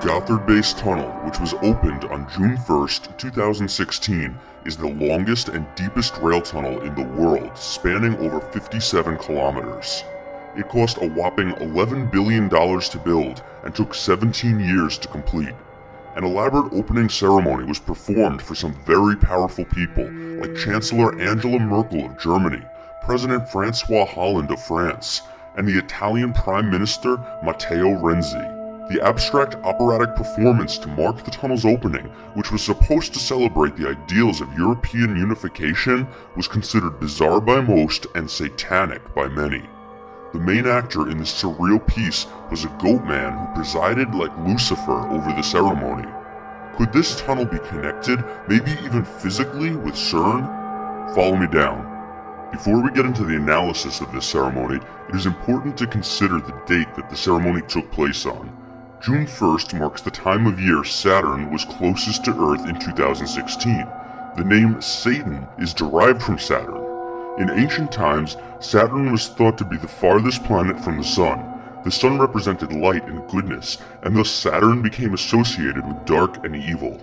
Gothard Base Tunnel, which was opened on June 1st, 2016, is the longest and deepest rail tunnel in the world, spanning over 57 kilometers. It cost a whopping $11 billion to build and took 17 years to complete. An elaborate opening ceremony was performed for some very powerful people, like Chancellor Angela Merkel of Germany, President Francois Hollande of France, and the Italian Prime Minister Matteo Renzi. The abstract operatic performance to mark the tunnel's opening, which was supposed to celebrate the ideals of European unification, was considered bizarre by most and satanic by many. The main actor in this surreal piece was a goat man who presided like Lucifer over the ceremony. Could this tunnel be connected, maybe even physically, with Cern? Follow me down. Before we get into the analysis of this ceremony, it is important to consider the date that the ceremony took place on. June 1st marks the time of year Saturn was closest to Earth in 2016. The name Satan is derived from Saturn. In ancient times, Saturn was thought to be the farthest planet from the Sun. The Sun represented light and goodness, and thus Saturn became associated with dark and evil.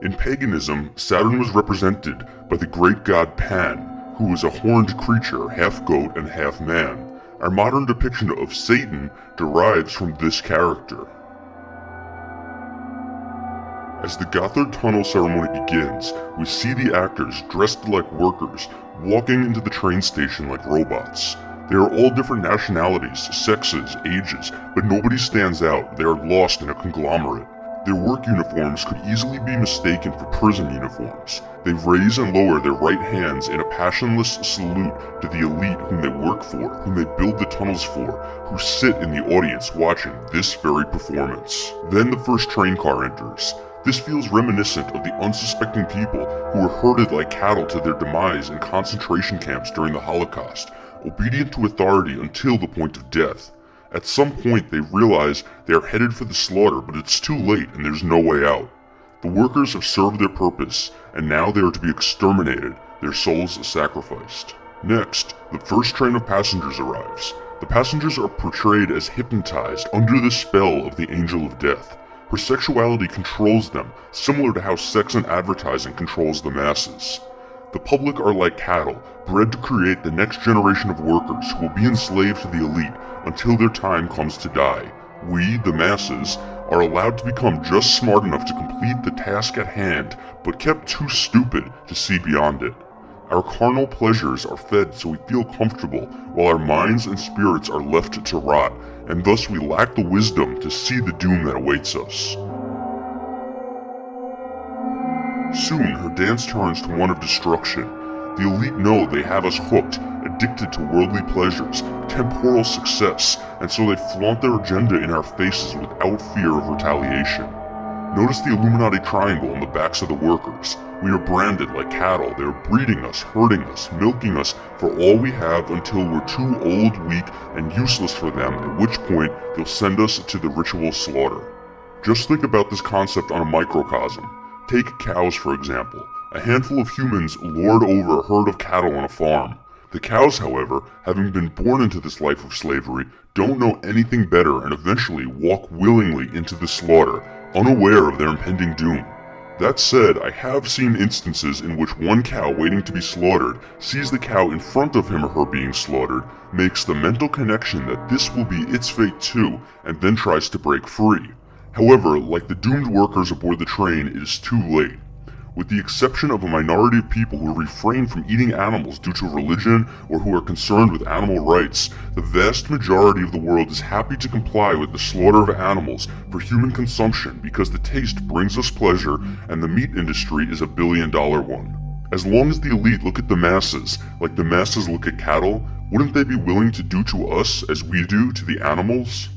In paganism, Saturn was represented by the great god Pan, who was a horned creature, half goat and half man. Our modern depiction of Satan derives from this character. As the Gothard Tunnel ceremony begins, we see the actors dressed like workers, walking into the train station like robots. They are all different nationalities, sexes, ages, but nobody stands out. They are lost in a conglomerate. Their work uniforms could easily be mistaken for prison uniforms. They raise and lower their right hands in a passionless salute to the elite whom they work for, whom they build the tunnels for, who sit in the audience watching this very performance. Then the first train car enters. This feels reminiscent of the unsuspecting people who were herded like cattle to their demise in concentration camps during the Holocaust, obedient to authority until the point of death. At some point they realize they are headed for the slaughter, but it's too late and there's no way out. The workers have served their purpose, and now they are to be exterminated, their souls sacrificed. Next, the first train of passengers arrives. The passengers are portrayed as hypnotized under the spell of the Angel of Death. Her sexuality controls them, similar to how sex and advertising controls the masses. The public are like cattle, bred to create the next generation of workers who will be enslaved to the elite until their time comes to die. We, the masses, are allowed to become just smart enough to complete the task at hand, but kept too stupid to see beyond it. Our carnal pleasures are fed so we feel comfortable, while our minds and spirits are left to rot, and thus we lack the wisdom to see the doom that awaits us. Soon, her dance turns to one of destruction. The elite know they have us hooked, addicted to worldly pleasures, temporal success, and so they flaunt their agenda in our faces without fear of retaliation. Notice the Illuminati triangle on the backs of the workers. We are branded like cattle. They are breeding us, herding us, milking us for all we have until we're too old, weak, and useless for them, at which point they'll send us to the ritual slaughter. Just think about this concept on a microcosm. Take cows, for example. A handful of humans lord over a herd of cattle on a farm. The cows, however, having been born into this life of slavery, don't know anything better and eventually walk willingly into the slaughter, unaware of their impending doom. That said, I have seen instances in which one cow waiting to be slaughtered sees the cow in front of him or her being slaughtered, makes the mental connection that this will be its fate too, and then tries to break free. However, like the doomed workers aboard the train, it is too late. With the exception of a minority of people who refrain from eating animals due to religion or who are concerned with animal rights, the vast majority of the world is happy to comply with the slaughter of animals for human consumption because the taste brings us pleasure and the meat industry is a billion-dollar one. As long as the elite look at the masses like the masses look at cattle, wouldn't they be willing to do to us as we do to the animals?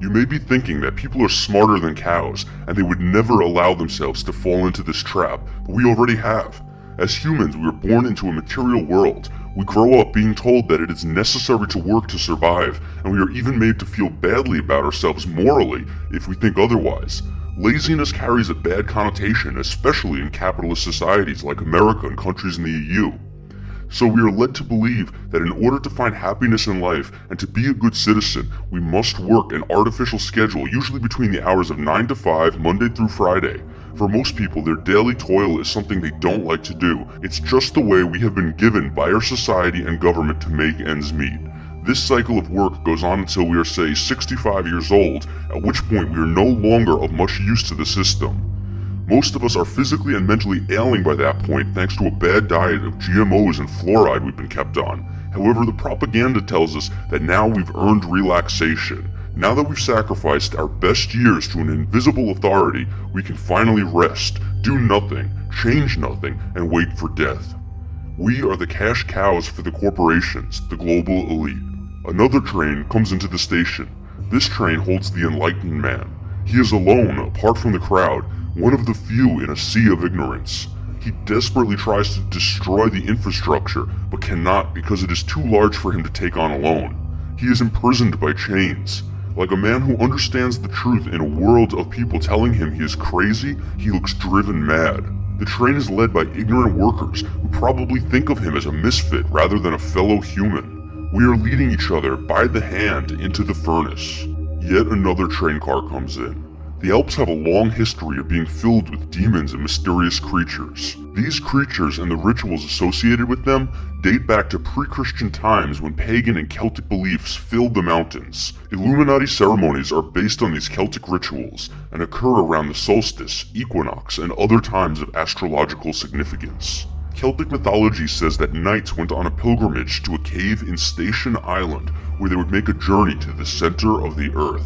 You may be thinking that people are smarter than cows, and they would never allow themselves to fall into this trap, but we already have. As humans, we are born into a material world. We grow up being told that it is necessary to work to survive, and we are even made to feel badly about ourselves morally if we think otherwise. Laziness carries a bad connotation, especially in capitalist societies like America and countries in the EU. So we are led to believe that in order to find happiness in life and to be a good citizen, we must work an artificial schedule, usually between the hours of 9 to 5, Monday through Friday. For most people, their daily toil is something they don't like to do. It's just the way we have been given by our society and government to make ends meet. This cycle of work goes on until we are, say, 65 years old, at which point we are no longer of much use to the system. Most of us are physically and mentally ailing by that point thanks to a bad diet of GMOs and fluoride we've been kept on. However, the propaganda tells us that now we've earned relaxation. Now that we've sacrificed our best years to an invisible authority, we can finally rest, do nothing, change nothing, and wait for death. We are the cash cows for the corporations, the global elite. Another train comes into the station. This train holds the enlightened man. He is alone, apart from the crowd, one of the few in a sea of ignorance. He desperately tries to destroy the infrastructure, but cannot because it is too large for him to take on alone. He is imprisoned by chains. Like a man who understands the truth in a world of people telling him he is crazy, he looks driven mad. The train is led by ignorant workers who probably think of him as a misfit rather than a fellow human. We are leading each other by the hand into the furnace. Yet another train car comes in. The Alps have a long history of being filled with demons and mysterious creatures. These creatures and the rituals associated with them date back to pre-Christian times when pagan and Celtic beliefs filled the mountains. Illuminati ceremonies are based on these Celtic rituals and occur around the solstice, equinox, and other times of astrological significance. Celtic mythology says that knights went on a pilgrimage to a cave in Station Island where they would make a journey to the center of the earth.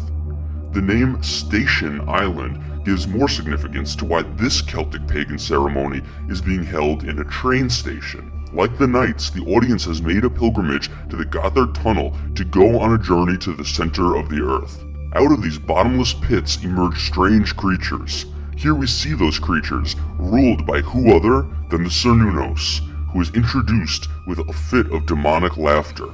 The name Station Island gives more significance to why this Celtic pagan ceremony is being held in a train station. Like the knights, the audience has made a pilgrimage to the Gothard Tunnel to go on a journey to the center of the earth. Out of these bottomless pits emerge strange creatures. Here we see those creatures, ruled by who other than the Cernunnos, who is introduced with a fit of demonic laughter.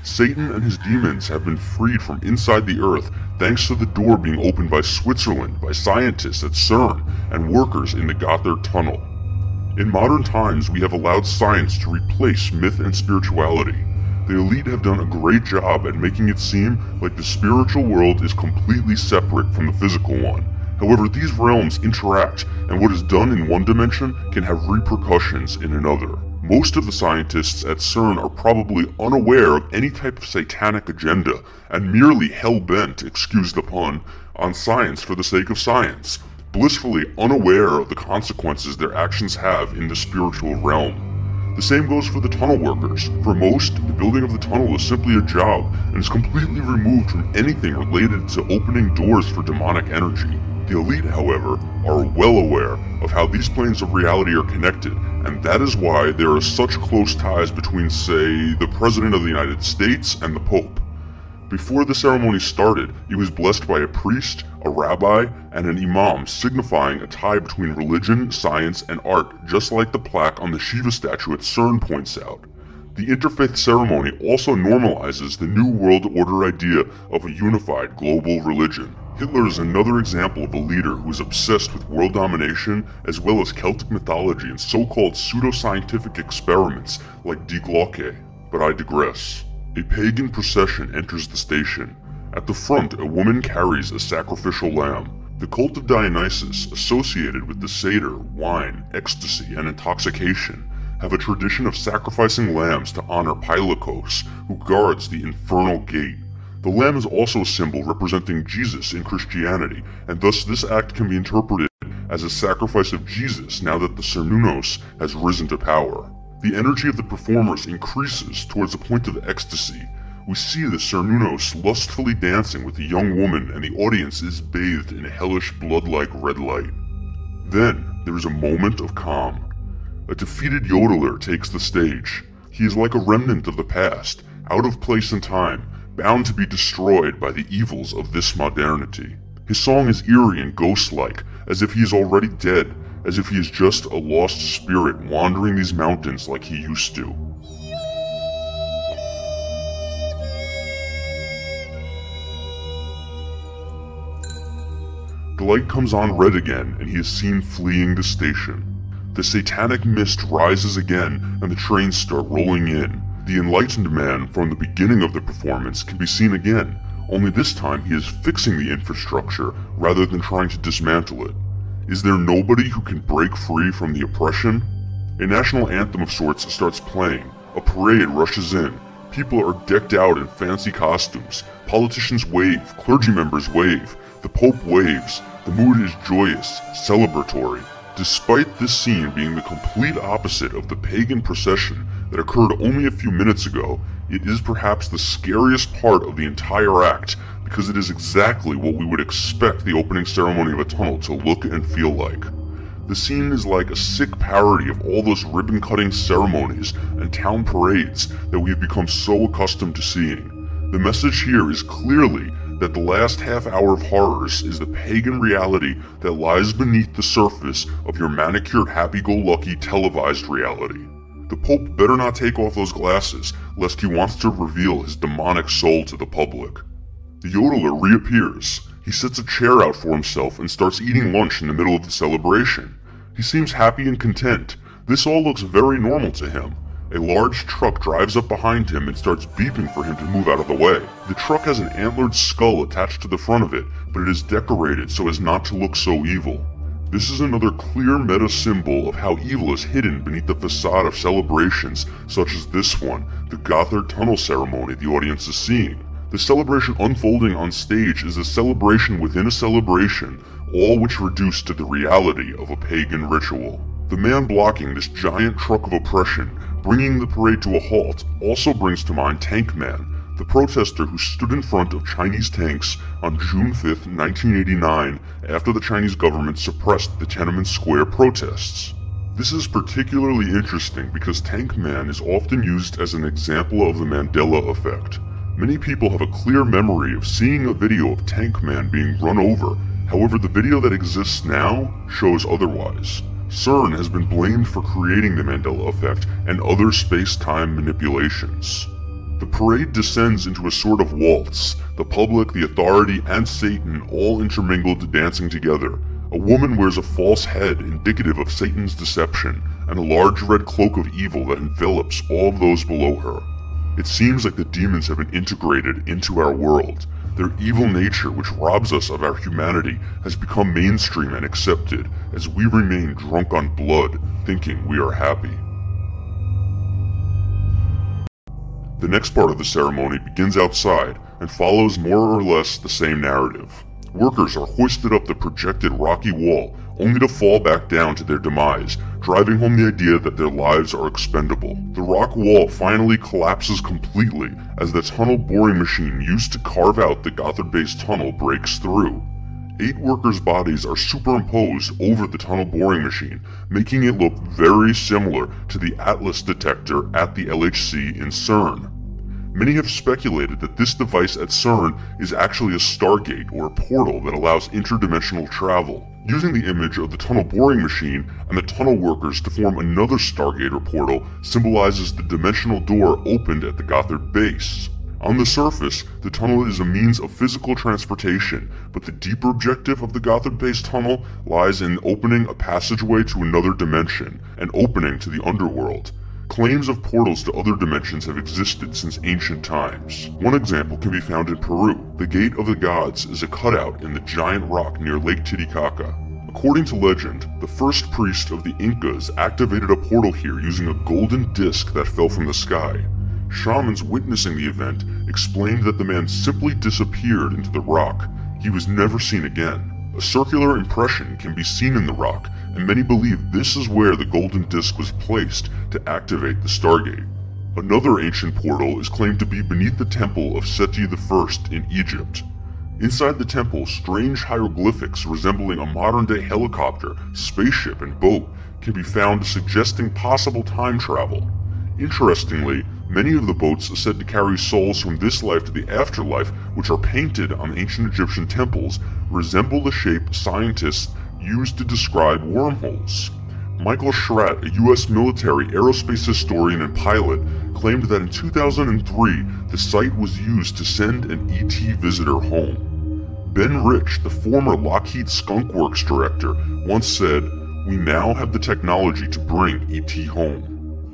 Satan and his demons have been freed from inside the earth thanks to the door being opened by Switzerland, by scientists at Cern, and workers in the Gothard Tunnel. In modern times, we have allowed science to replace myth and spirituality. The elite have done a great job at making it seem like the spiritual world is completely separate from the physical one. However, these realms interact, and what is done in one dimension can have repercussions in another. Most of the scientists at Cern are probably unaware of any type of satanic agenda and merely hell-bent, excuse the pun, on science for the sake of science, blissfully unaware of the consequences their actions have in the spiritual realm. The same goes for the tunnel workers. For most, the building of the tunnel is simply a job and is completely removed from anything related to opening doors for demonic energy. The elite, however, are well aware of how these planes of reality are connected, and that is why there are such close ties between, say, the President of the United States and the Pope. Before the ceremony started, he was blessed by a priest, a rabbi, and an imam, signifying a tie between religion, science, and art, just like the plaque on the Shiva statue at Cern points out. The interfaith ceremony also normalizes the New World Order idea of a unified global religion. Hitler is another example of a leader who is obsessed with world domination as well as Celtic mythology and so-called pseudoscientific experiments like Die Glocke. But I digress. A pagan procession enters the station. At the front, a woman carries a sacrificial lamb. The cult of Dionysus, associated with the satyr, wine, ecstasy, and intoxication, have a tradition of sacrificing lambs to honor Pylakos, who guards the infernal gate. The lamb is also a symbol representing Jesus in Christianity, and thus this act can be interpreted as a sacrifice of Jesus now that the Cernunnos has risen to power. The energy of the performers increases towards the point of ecstasy. We see the Cernunnos lustfully dancing with a young woman, and the audience is bathed in a hellish blood-like red light. Then, there is a moment of calm. A defeated yodeler takes the stage. He is like a remnant of the past, out of place and time, bound to be destroyed by the evils of this modernity. His song is eerie and ghost-like, as if he is already dead, as if he is just a lost spirit wandering these mountains like he used to. The light comes on red again, and he is seen fleeing the station. The satanic mist rises again, and the trains start rolling in. The enlightened man from the beginning of the performance can be seen again, only this time he is fixing the infrastructure rather than trying to dismantle it. Is there nobody who can break free from the oppression? A national anthem of sorts starts playing. A parade rushes in. People are decked out in fancy costumes. Politicians wave, clergy members wave, the Pope waves. The mood is joyous, celebratory. Despite this scene being the complete opposite of the pagan procession that occurred only a few minutes ago, it is perhaps the scariest part of the entire act because it is exactly what we would expect the opening ceremony of a tunnel to look and feel like. The scene is like a sick parody of all those ribbon-cutting ceremonies and town parades that we have become so accustomed to seeing. The message here is clearly that the last half hour of horrors is the pagan reality that lies beneath the surface of your manicured happy-go-lucky televised reality. The Pope better not take off those glasses, lest he wants to reveal his demonic soul to the public. The yodeler reappears. He sets a chair out for himself and starts eating lunch in the middle of the celebration. He seems happy and content. This all looks very normal to him. A large truck drives up behind him and starts beeping for him to move out of the way. The truck has an antlered skull attached to the front of it, but it is decorated so as not to look so evil. This is another clear meta symbol of how evil is hidden beneath the facade of celebrations such as this one, the Gothard Tunnel ceremony the audience is seeing. The celebration unfolding on stage is a celebration within a celebration, all which reduced to the reality of a pagan ritual. The man blocking this giant truck of oppression, bringing the parade to a halt, also brings to mind Tank Man, the protester who stood in front of Chinese tanks on June 5th, 1989, after the Chinese government suppressed the Tiananmen Square protests. This is particularly interesting because Tank Man is often used as an example of the Mandela effect. Many people have a clear memory of seeing a video of Tank Man being run over. However, the video that exists now shows otherwise. Cern has been blamed for creating the Mandela effect and other space-time manipulations. The parade descends into a sort of waltz, the public, the authority, and Satan all intermingled dancing together. A woman wears a false head indicative of Satan's deception, and a large red cloak of evil that envelops all of those below her. It seems like the demons have been integrated into our world. Their evil nature, which robs us of our humanity, has become mainstream and accepted as we remain drunk on blood, thinking we are happy. The next part of the ceremony begins outside and follows more or less the same narrative. Workers are hoisted up the projected rocky wall, only to fall back down to their demise, driving home the idea that their lives are expendable. The rock wall finally collapses completely as the tunnel boring machine used to carve out the Gothard-based tunnel breaks through. 8 workers' bodies are superimposed over the tunnel boring machine, making it look very similar to the Atlas detector at the LHC in Cern. Many have speculated that this device at Cern is actually a stargate or a portal that allows interdimensional travel, using the image of the tunnel boring machine and the tunnel workers to form another stargate or portal symbolizes the dimensional door opened at the Gothard base. On the surface, the tunnel is a means of physical transportation, but the deeper objective of the Gothard-based tunnel lies in opening a passageway to another dimension, an opening to the underworld. Claims of portals to other dimensions have existed since ancient times. One example can be found in Peru. The Gate of the Gods is a cutout in the giant rock near Lake Titicaca. According to legend, the first priest of the Incas activated a portal here using a golden disc that fell from the sky. Shamans witnessing the event explained that the man simply disappeared into the rock. He was never seen again. A circular impression can be seen in the rock, and many believe this is where the golden disc was placed to activate the Stargate. Another ancient portal is claimed to be beneath the temple of Seti I in Egypt. Inside the temple, strange hieroglyphics resembling a modern-day helicopter, spaceship, and boat can be found, suggesting possible time travel. Interestingly, many of the boats are said to carry souls from this life to the afterlife, which are painted on ancient Egyptian temples, resemble the shape scientists used to describe wormholes. Michael Schratt, a U.S. military aerospace historian and pilot, claimed that in 2003 the site was used to send an ET visitor home. Ben Rich, the former Lockheed Skunk Works director, once said, "We now have the technology to bring ET home."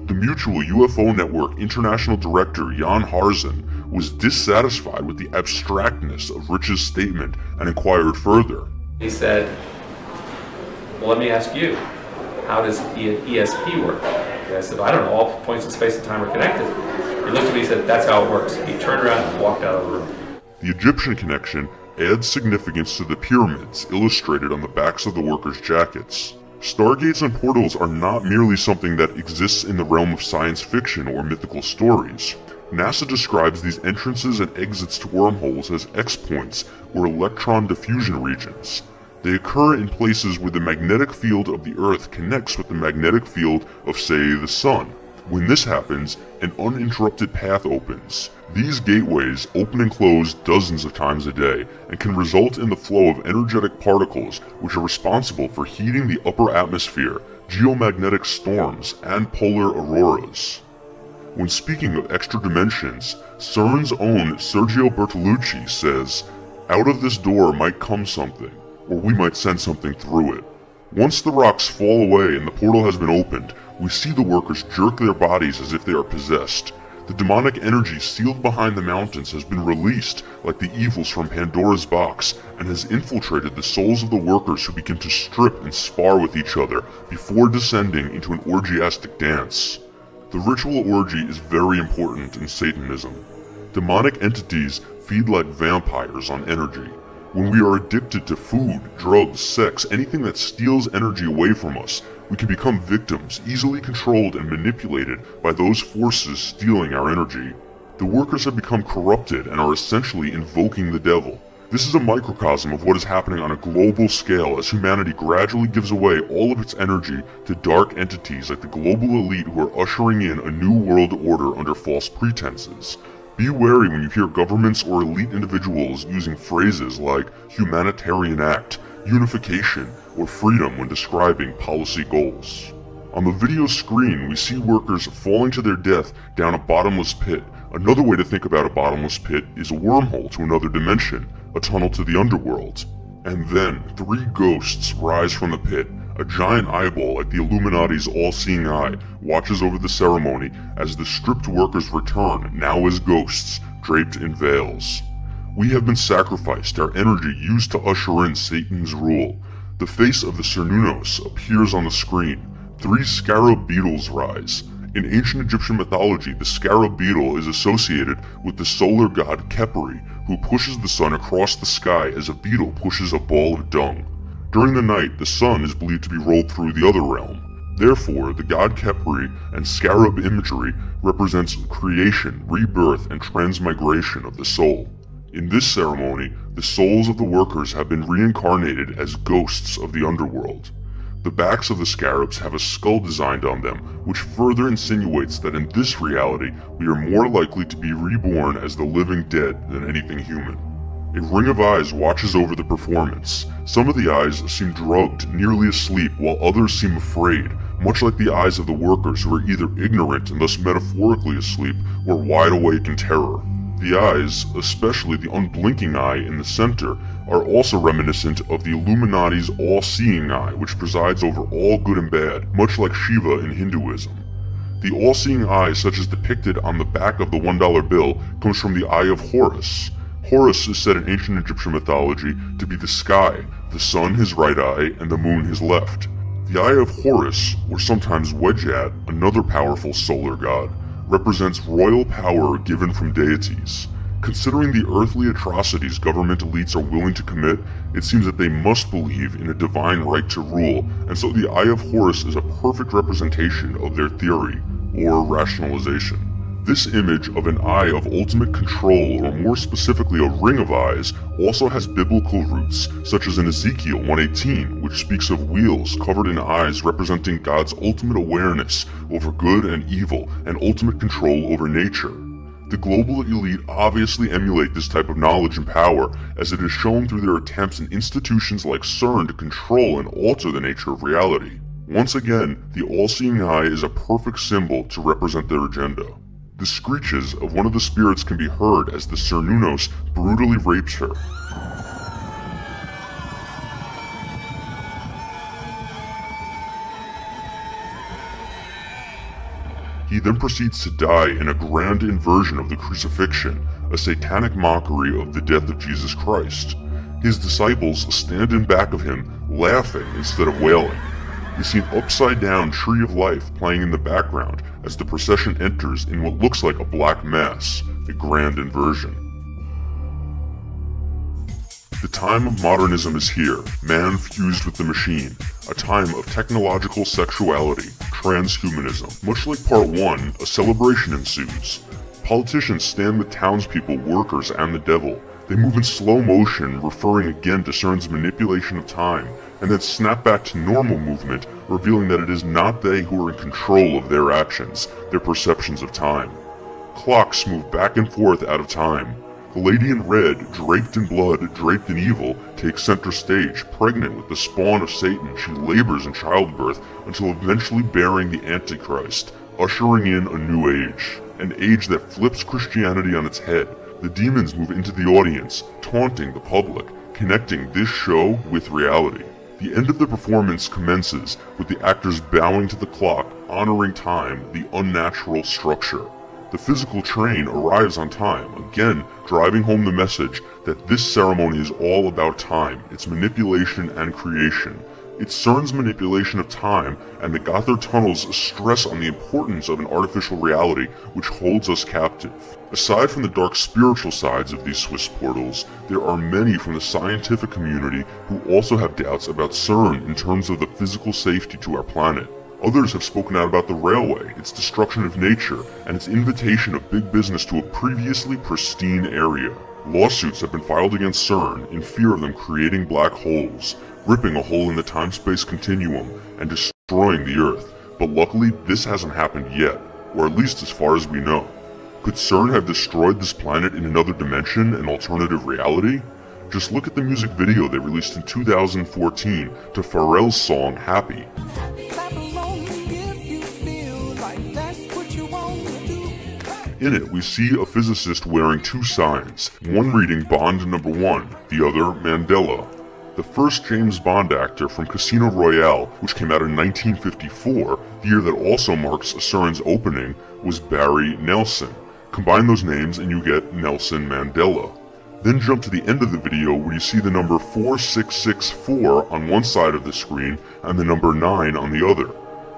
The Mutual UFO Network International Director Jan Harzen was dissatisfied with the abstractness of Rich's statement and inquired further. He said, "Well, let me ask you, how does ESP work?" I said, "I don't know, all points in space and time are connected." He looked at me and said, "That's how it works." He turned around and walked out of the room. The Egyptian connection adds significance to the pyramids illustrated on the backs of the workers' jackets. Stargates and portals are not merely something that exists in the realm of science fiction or mythical stories. NASA describes these entrances and exits to wormholes as X-points, or electron diffusion regions. They occur in places where the magnetic field of the Earth connects with the magnetic field of, say, the Sun. When this happens, an uninterrupted path opens. These gateways open and close dozens of times a day, and can result in the flow of energetic particles which are responsible for heating the upper atmosphere, geomagnetic storms, and polar auroras. When speaking of extra dimensions, CERN's own Sergio Bertolucci says, "Out of this door might come something, or we might send something through it." Once the rocks fall away and the portal has been opened, we see the workers jerk their bodies as if they are possessed. The demonic energy sealed behind the mountains has been released like the evils from Pandora's box and has infiltrated the souls of the workers, who begin to strip and spar with each other before descending into an orgiastic dance. The ritual orgy is very important in Satanism. Demonic entities feed like vampires on energy. When we are addicted to food, drugs, sex, anything that steals energy away from us, we can become victims, easily controlled and manipulated by those forces stealing our energy. The workers have become corrupted and are essentially invoking the devil. This is a microcosm of what is happening on a global scale as humanity gradually gives away all of its energy to dark entities like the global elite who are ushering in a new world order under false pretenses. Be wary when you hear governments or elite individuals using phrases like humanitarian act, unification, or freedom when describing policy goals. On the video screen, we see workers falling to their death down a bottomless pit. Another way to think about a bottomless pit is a wormhole to another dimension, a tunnel to the underworld. And then, 3 ghosts rise from the pit. A giant eyeball like the Illuminati's all-seeing eye watches over the ceremony as the stripped workers return, now as ghosts, draped in veils. We have been sacrificed, our energy used to usher in Satan's rule. The face of the Cernunnos appears on the screen. 3 scarab beetles rise. In ancient Egyptian mythology, the scarab beetle is associated with the solar god Khepri, who pushes the sun across the sky as a beetle pushes a ball of dung. During the night, the sun is believed to be rolled through the other realm. Therefore, the god Khepri and scarab imagery represents creation, rebirth, and transmigration of the soul. In this ceremony, the souls of the workers have been reincarnated as ghosts of the underworld. The backs of the scarabs have a skull designed on them, which further insinuates that in this reality, we are more likely to be reborn as the living dead than anything human. A ring of eyes watches over the performance. Some of the eyes seem drugged, nearly asleep, while others seem afraid, much like the eyes of the workers who are either ignorant and thus metaphorically asleep, or wide awake in terror. The eyes, especially the unblinking eye in the center, are also reminiscent of the Illuminati's all-seeing eye, which presides over all good and bad, much like Shiva in Hinduism. The all-seeing eye, such as depicted on the back of the $1 bill, comes from the Eye of Horus. Horus is said in ancient Egyptian mythology to be the sky, the sun his right eye, and the moon his left. The Eye of Horus, or sometimes Wedjat, another powerful solar god, represents royal power given from deities. Considering the earthly atrocities government elites are willing to commit, it seems that they must believe in a divine right to rule, and so the Eye of Horus is a perfect representation of their theory, or rationalization. This image of an eye of ultimate control, or more specifically a ring of eyes, also has biblical roots, such as in Ezekiel 1:18, which speaks of wheels covered in eyes representing God's ultimate awareness over good and evil and ultimate control over nature. The global elite obviously emulate this type of knowledge and power, as it is shown through their attempts in institutions like Cern to control and alter the nature of reality. Once again, the all-seeing eye is a perfect symbol to represent their agenda. The screeches of one of the spirits can be heard as the Cernunnos brutally rapes her. He then proceeds to die in a grand inversion of the crucifixion, a satanic mockery of the death of Jesus Christ. His disciples stand in back of him, laughing instead of wailing. We see an upside-down tree of life playing in the background as the procession enters in what looks like a black mass, a grand inversion. The time of modernism is here, man fused with the machine, a time of technological sexuality, transhumanism. Much like part 1, a celebration ensues. Politicians stand with townspeople, workers, and the devil. They move in slow motion, referring again to Cern's manipulation of time, and then snap back to normal movement, revealing that it is not they who are in control of their actions, their perceptions of time. Clocks move back and forth out of time. The lady in red, draped in blood, draped in evil, takes center stage. Pregnant with the spawn of Satan, she labors in childbirth until eventually bearing the Antichrist, ushering in a new age. An age that flips Christianity on its head. The demons move into the audience, taunting the public, connecting this show with reality. The end of the performance commences with the actors bowing to the clock, honoring time, the unnatural structure. The physical train arrives on time, again driving home the message that this ceremony is all about time, its manipulation and creation. It's Cern's manipulation of time and the Gotthard Tunnel's stress on the importance of an artificial reality which holds us captive. Aside from the dark spiritual sides of these Swiss portals, there are many from the scientific community who also have doubts about Cern in terms of the physical safety to our planet. Others have spoken out about the railway, its destruction of nature, and its invitation of big business to a previously pristine area. Lawsuits have been filed against Cern in fear of them creating black holes, ripping a hole in the time-space continuum, and destroying the Earth. But luckily, this hasn't happened yet, or at least as far as we know. Could Cern have destroyed this planet in another dimension, an alternative reality? Just look at the music video they released in 2014 to Pharrell's song Happy. In it, we see a physicist wearing two signs, one reading Bond number 1, the other Mandela. The first James Bond actor from Casino Royale, which came out in 1954, the year that also marks Cern's opening, was Barry Nelson. Combine those names and you get Nelson Mandela. Then jump to the end of the video where you see the number 4664 on one side of the screen and the number 9 on the other.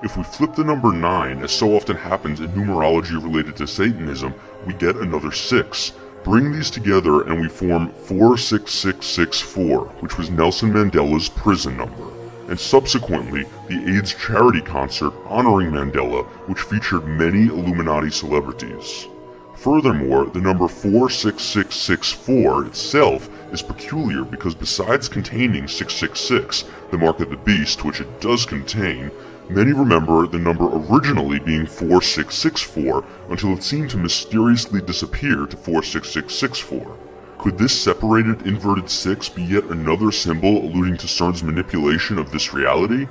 If we flip the number 9, as so often happens in numerology related to Satanism, we get another 6. Bring these together and we form 46664, which was Nelson Mandela's prison number, and subsequently the AIDS charity concert honoring Mandela, which featured many Illuminati celebrities. Furthermore, the number 46664 itself is peculiar because besides containing 666, the mark of the beast, which it does contain, many remember the number originally being 4664 until it seemed to mysteriously disappear to 46664. Could this separated inverted 6 be yet another symbol alluding to Cern's manipulation of this reality?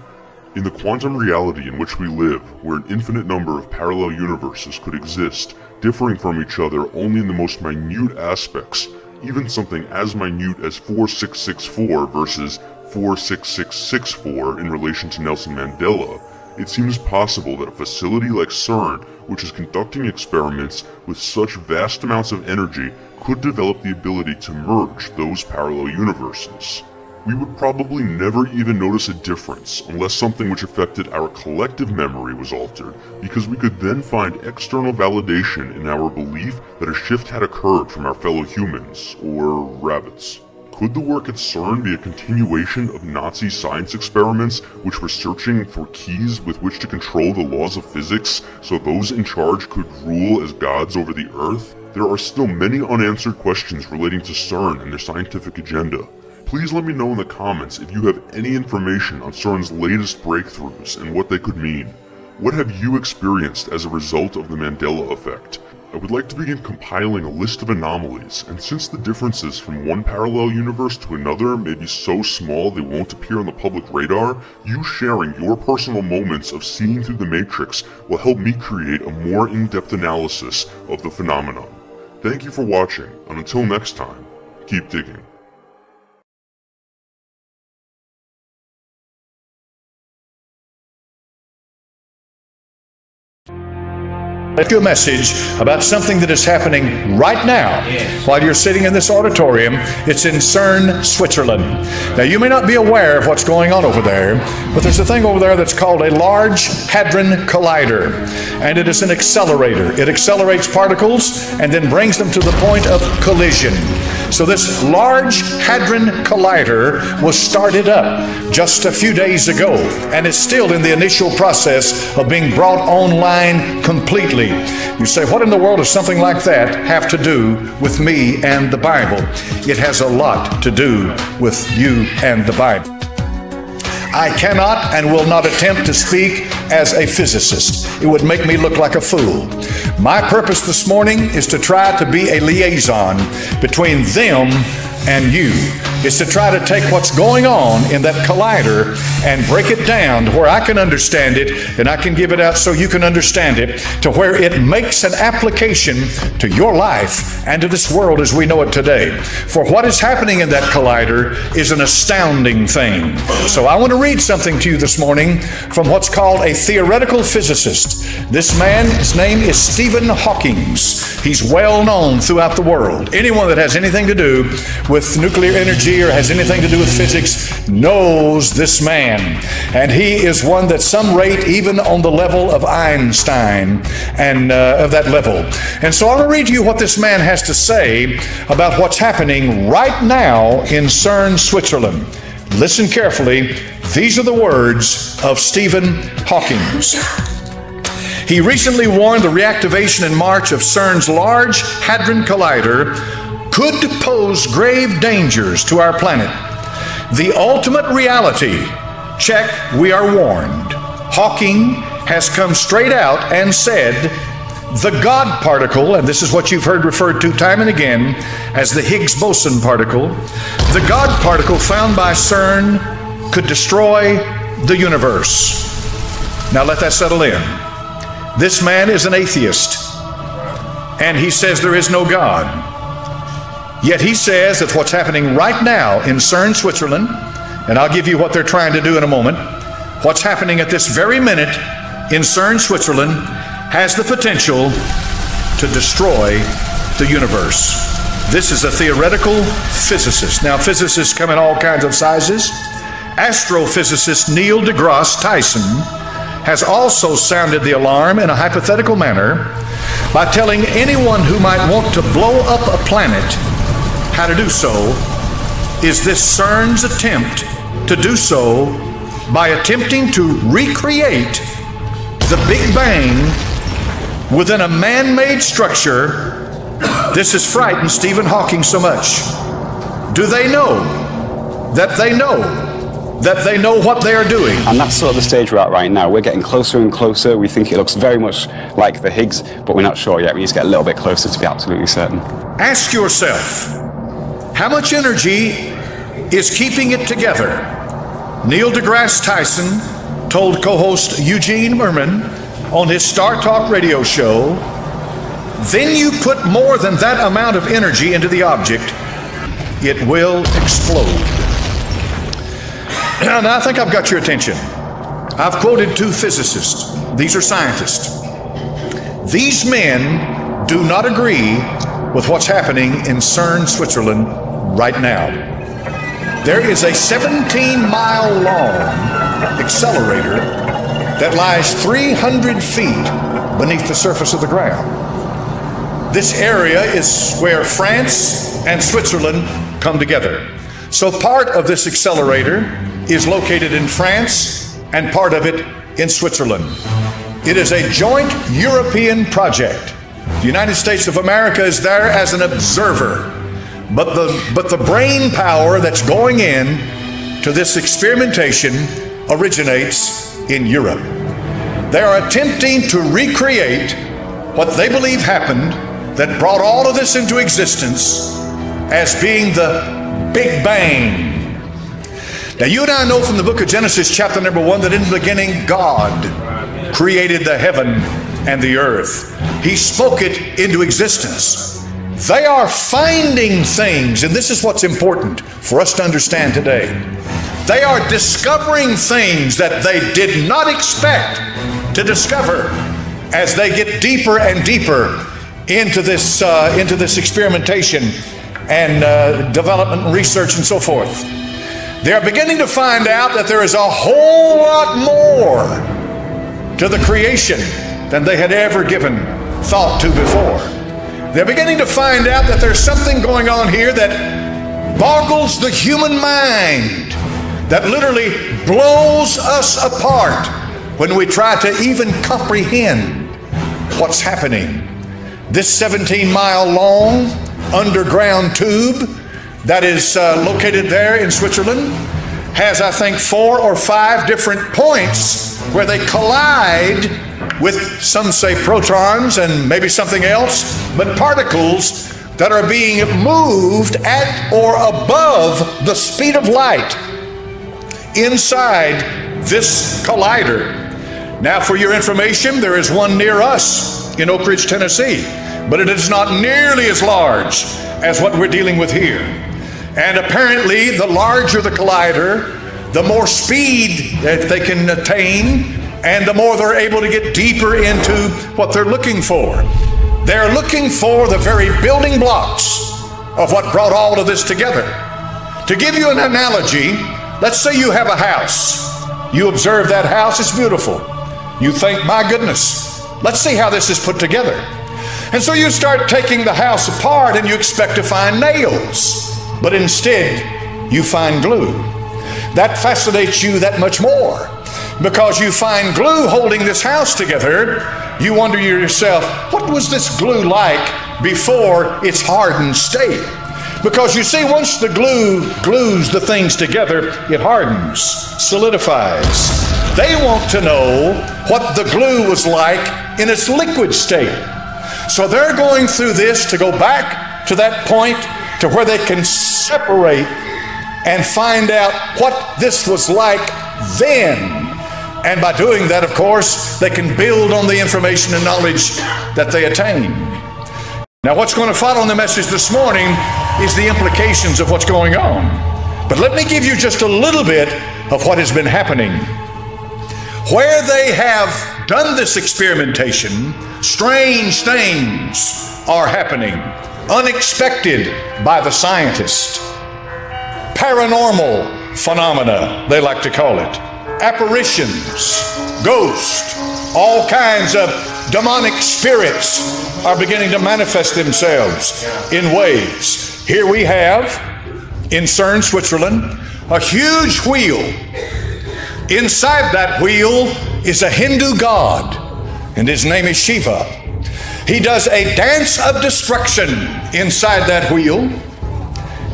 In the quantum reality in which we live, where an infinite number of parallel universes could exist, differing from each other only in the most minute aspects, even something as minute as 4664 versus 46664 in relation to Nelson Mandela, it seems possible that a facility like Cern, which is conducting experiments with such vast amounts of energy, could develop the ability to merge those parallel universes. We would probably never even notice a difference unless something which affected our collective memory was altered, because we could then find external validation in our belief that a shift had occurred from our fellow humans, or rabbits. Could the work at Cern be a continuation of Nazi science experiments which were searching for keys with which to control the laws of physics so those in charge could rule as gods over the Earth? There are still many unanswered questions relating to Cern and their scientific agenda. Please let me know in the comments if you have any information on Cern's latest breakthroughs and what they could mean. What have you experienced as a result of the Mandela effect? I would like to begin compiling a list of anomalies, and since the differences from one parallel universe to another may be so small they won't appear on the public radar, you sharing your personal moments of seeing through the Matrix will help me create a more in-depth analysis of the phenomenon. Thank you for watching, and until next time, keep digging. Left you a message about something that is happening right now while you're sitting in this auditorium. It's in Cern, Switzerland. Now, you may not be aware of what's going on over there, but there's a thing over there that's called a Large Hadron Collider, and it is an accelerator. It accelerates particles and then brings them to the point of collision. So this Large Hadron Collider was started up just a few days ago, and it's still in the initial process of being brought online completely. You say, what in the world does something like that have to do with me and the Bible? It has a lot to do with you and the Bible. I cannot and will not attempt to speak as a physicist. It would make me look like a fool. My purpose this morning is to try to be a liaison between them and you. It's to try to take what's going on in that collider and break it down to where I can understand it, and I can give it out so you can understand it, to where it makes an application to your life and to this world as we know it today. For what is happening in that collider is an astounding thing. So I want to read something to you this morning from what's called a theoretical physicist. This man, his name is Stephen Hawking. He's well known throughout the world. Anyone that has anything to do with nuclear energy or has anything to do with physics knows this man. And he is one that some rate even on the level of Einstein and of that level. And so I want to read to you what this man has to say about what's happening right now in Cern, Switzerland. Listen carefully. These are the words of Stephen Hawking. He recently warned the reactivation in March of Cern's Large Hadron Collider could pose grave dangers to our planet. The ultimate reality, check, we are warned. Hawking has come straight out and said the God particle, and this is what you've heard referred to time and again as the Higgs boson particle, the God particle found by Cern could destroy the universe. Now let that settle in. This man is an atheist, and he says there is no God. Yet he says that what's happening right now in Cern, Switzerland, and I'll give you what they're trying to do in a moment, what's happening at this very minute in Cern, Switzerland, has the potential to destroy the universe. This is a theoretical physicist. Now, physicists come in all kinds of sizes. Astrophysicist Neil deGrasse Tyson has also sounded the alarm in a hypothetical manner by telling anyone who might want to blow up a planet how to do so is this Cern's attempt to do so by attempting to recreate the Big Bang within a man-made structure. This has frightened Stephen Hawking so much. Do they know that they know what they are doing? And that's sort of the stage we're at right now. We're getting closer and closer. We think it looks very much like the Higgs, but we're not sure yet. We need to get a little bit closer to be absolutely certain. Ask yourself, how much energy is keeping it together? Neil deGrasse Tyson told co-host Eugene Merman on his Star Talk radio show, then you put more than that amount of energy into the object, it will explode. Now I think I've got your attention. I've quoted two physicists. These are scientists. These men do not agree with what's happening in Cern, Switzerland right now. There is a 17-mile long accelerator that lies 300 feet beneath the surface of the ground. This area is where France and Switzerland come together. So part of this accelerator is located in France and part of it in Switzerland. It is a joint European project. The United States of America is there as an observer, but the brain power that's going in to this experimentation originates in Europe. They are attempting to recreate what they believe happened that brought all of this into existence as being the Big Bang. Now, you and I know from the book of Genesis, chapter number 1, that in the beginning God created the heaven and the earth. He spoke it into existence. They are finding things, and this is what's important for us to understand today. They are discovering things that they did not expect to discover as they get deeper and deeper into this experimentation and development and research and so forth. They are beginning to find out that there is a whole lot more to the creation than they had ever given thought to before. They're beginning to find out that there's something going on here that boggles the human mind, that literally blows us apart when we try to even comprehend what's happening. This 17-mile long underground tube that is located there in Switzerland has, I think, 4 or 5 different points where they collide with, some say, protons and maybe something else, but particles that are being moved at or above the speed of light inside this collider. Now, for your information, there is one near us in Oak Ridge, Tennessee, but it is not nearly as large as what we're dealing with here. And apparently, the larger the collider, the more speed that they can attain, and the more they're able to get deeper into what they're looking for. They're looking for the very building blocks of what brought all of this together. To give you an analogy, let's say you have a house. You observe that house, it's beautiful. You think, my goodness, let's see how this is put together. And so you start taking the house apart and you expect to find nails, but instead you find glue. That fascinates you that much more because you find glue holding this house together. You wonder to yourself, what was this glue like before its hardened state? Because you see, once the glue glues the things together, it hardens, solidifies. They want to know what the glue was like in its liquid state. So they're going through this to go back to that point to where they can separate and find out what this was like then. And by doing that, of course, they can build on the information and knowledge that they attain. Now, what's going to follow in the message this morning is the implications of what's going on. But let me give you just a little bit of what has been happening. Where they have done this experimentation, strange things are happening, unexpected by the scientists. Paranormal phenomena, they like to call it. Apparitions, ghosts, all kinds of demonic spirits are beginning to manifest themselves in ways. Here we have, in Cern, Switzerland, a huge wheel. Inside that wheel is a Hindu god, and his name is Shiva. He does a dance of destruction inside that wheel,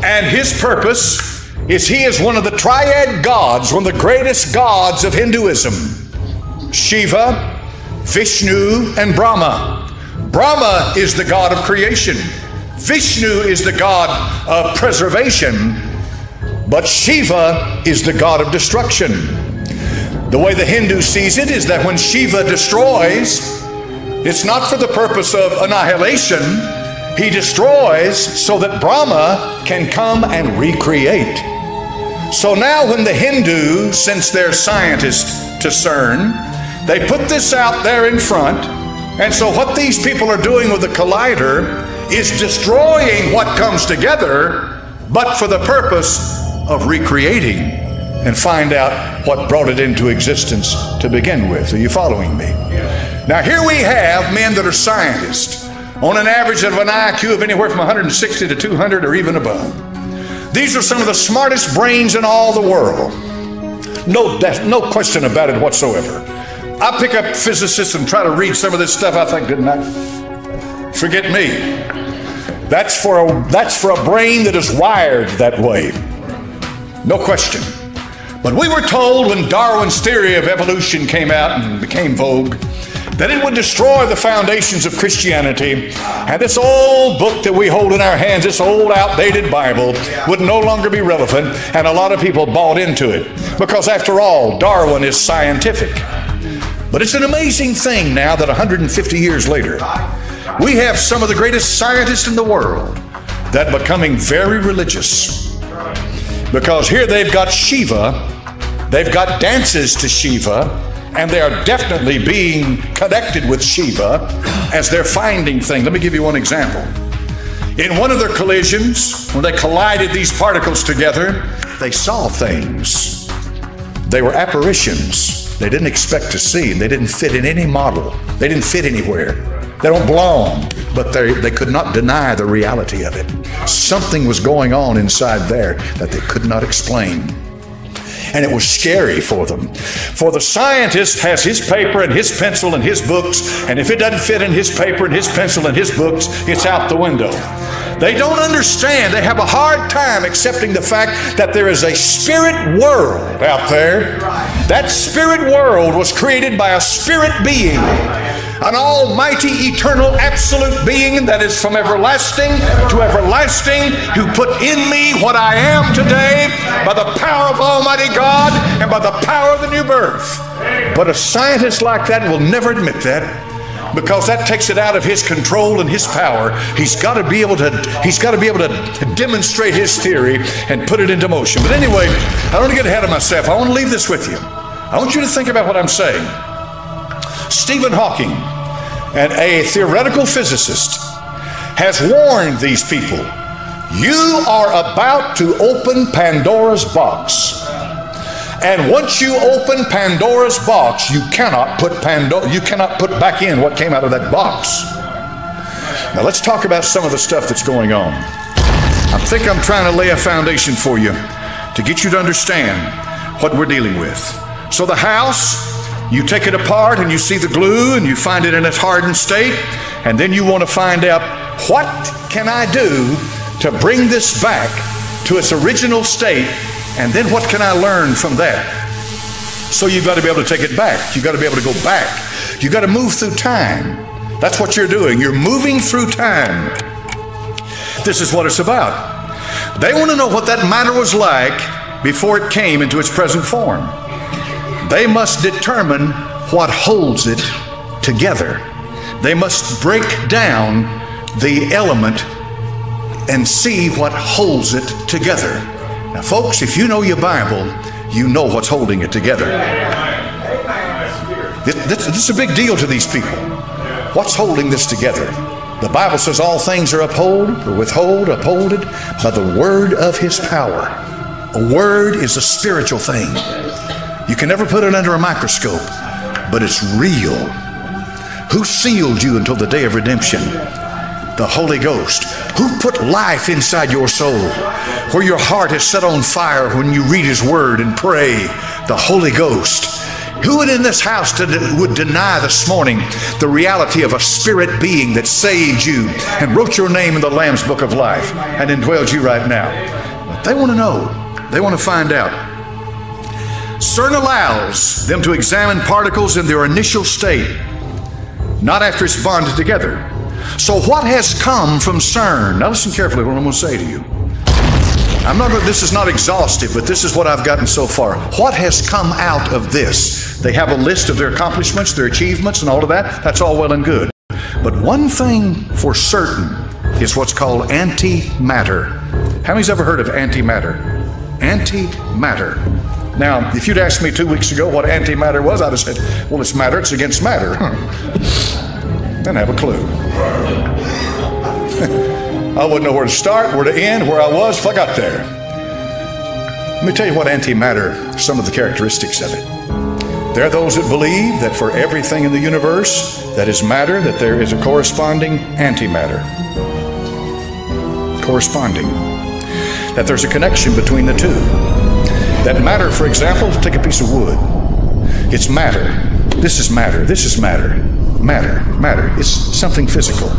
and his purpose is he is one of the triad gods, one of the greatest gods of Hinduism. Shiva, Vishnu, and Brahma. Brahma is the god of creation. Vishnu is the god of preservation, but Shiva is the god of destruction. The way the Hindu sees it is that when Shiva destroys, it's not for the purpose of annihilation. He destroys so that Brahma can come and recreate. So now when the Hindus, since they're scientists to CERN. They put this out there in front. And so what these people are doing with the collider is destroying what comes together, but for the purpose of recreating and find out what brought it into existence to begin with. Are you following me? Now here we have men that are scientists on an average of an IQ of anywhere from 160 to 200 or even above. These are some of the smartest brains in all the world. No question about it whatsoever. I pick up physicists and try to read some of this stuff. I think, good night. Forget me. That's for a brain that is wired that way. No question. But we were told when Darwin's theory of evolution came out and became vogue, that it would destroy the foundations of Christianity, and this old book that we hold in our hands, this old outdated Bible, would no longer be relevant, and a lot of people bought into it. Because after all, Darwin is scientific. But it's an amazing thing now that 150 years later, we have some of the greatest scientists in the world that are becoming very religious. Because here they've got Shiva, they've got dances to Shiva, and they are definitely being connected with Shiva as they're finding things. Let me give you one example. In one of their collisions, when they collided these particles together, they saw things. They were apparitions they didn't expect to see. They didn't fit in any model. They didn't fit anywhere. They don't belong, but they could not deny the reality of it. Something was going on inside there that they could not explain. And it was scary for them. For the scientist has his paper and his pencil and his books, and if it doesn't fit in his paper and his pencil and his books, it's out the window. They don't understand. They have a hard time accepting the fact that there is a spirit world out there. That spirit world was created by a spirit being, an almighty, eternal, absolute being that is from everlasting to everlasting, who put in me what I am today by the power of Almighty God and by the power of the new birth. But a scientist like that will never admit that, because that takes it out of his control and his power. He's got to be able to demonstrate his theory and put it into motion. But anyway, I don't want to get ahead of myself. I want to leave this with you. I want you to think about what I'm saying. Stephen Hawking, and a theoretical physicist, has warned these people, you are about to open Pandora's box. And once you open Pandora's box, you cannot put back in what came out of that box. Now let's talk about some of the stuff that's going on. I think I'm trying to lay a foundation for you to get you to understand what we're dealing with. So the house, you take it apart and you see the glue and you find it in its hardened state, and then you want to find out, what can I do to bring this back to its original state, and then what can I learn from that? So you've got to be able to take it back. You've got to be able to go back. You've got to move through time. That's what you're doing. You're moving through time. This is what it's about. They want to know what that matter was like before it came into its present form. They must determine what holds it together. They must break down the element and see what holds it together. Now, folks, if you know your Bible, you know what's holding it together. This is a big deal to these people. What's holding this together? The Bible says all things are upholded by the word of his power. A word is a spiritual thing. You can never put it under a microscope, but it's real. Who sealed you until the day of redemption? The Holy Ghost. Who put life inside your soul, where your heart is set on fire when you read his word and pray? The Holy Ghost. Who in this house would deny this morning the reality of a spirit being that saved you and wrote your name in the Lamb's Book of Life and indwelled you right now? But they want to know. They want to find out. CERN allows them to examine particles in their initial state, not after it's bonded together. So what has come from CERN? Now listen carefully to what I'm going to say to you. This is not exhaustive, but this is what I've gotten so far. What has come out of this? They have a list of their accomplishments, their achievements, and all of that. That's all well and good. But one thing for certain is what's called antimatter. How many's ever heard of antimatter? Antimatter. Now, if you'd asked me 2 weeks ago what antimatter was, I'd have said, well, it's matter, it's against matter. Didn't have a clue. I wouldn't know where to start, where to end, where I was if I got there. Let me tell you what antimatter, some of the characteristics of it. There are those that believe that for everything in the universe that is matter, that there is a corresponding antimatter. Corresponding. That there's a connection between the two. That matter, for example, take a piece of wood. It's matter. This is matter. This is matter. Matter. Matter. It's something physical.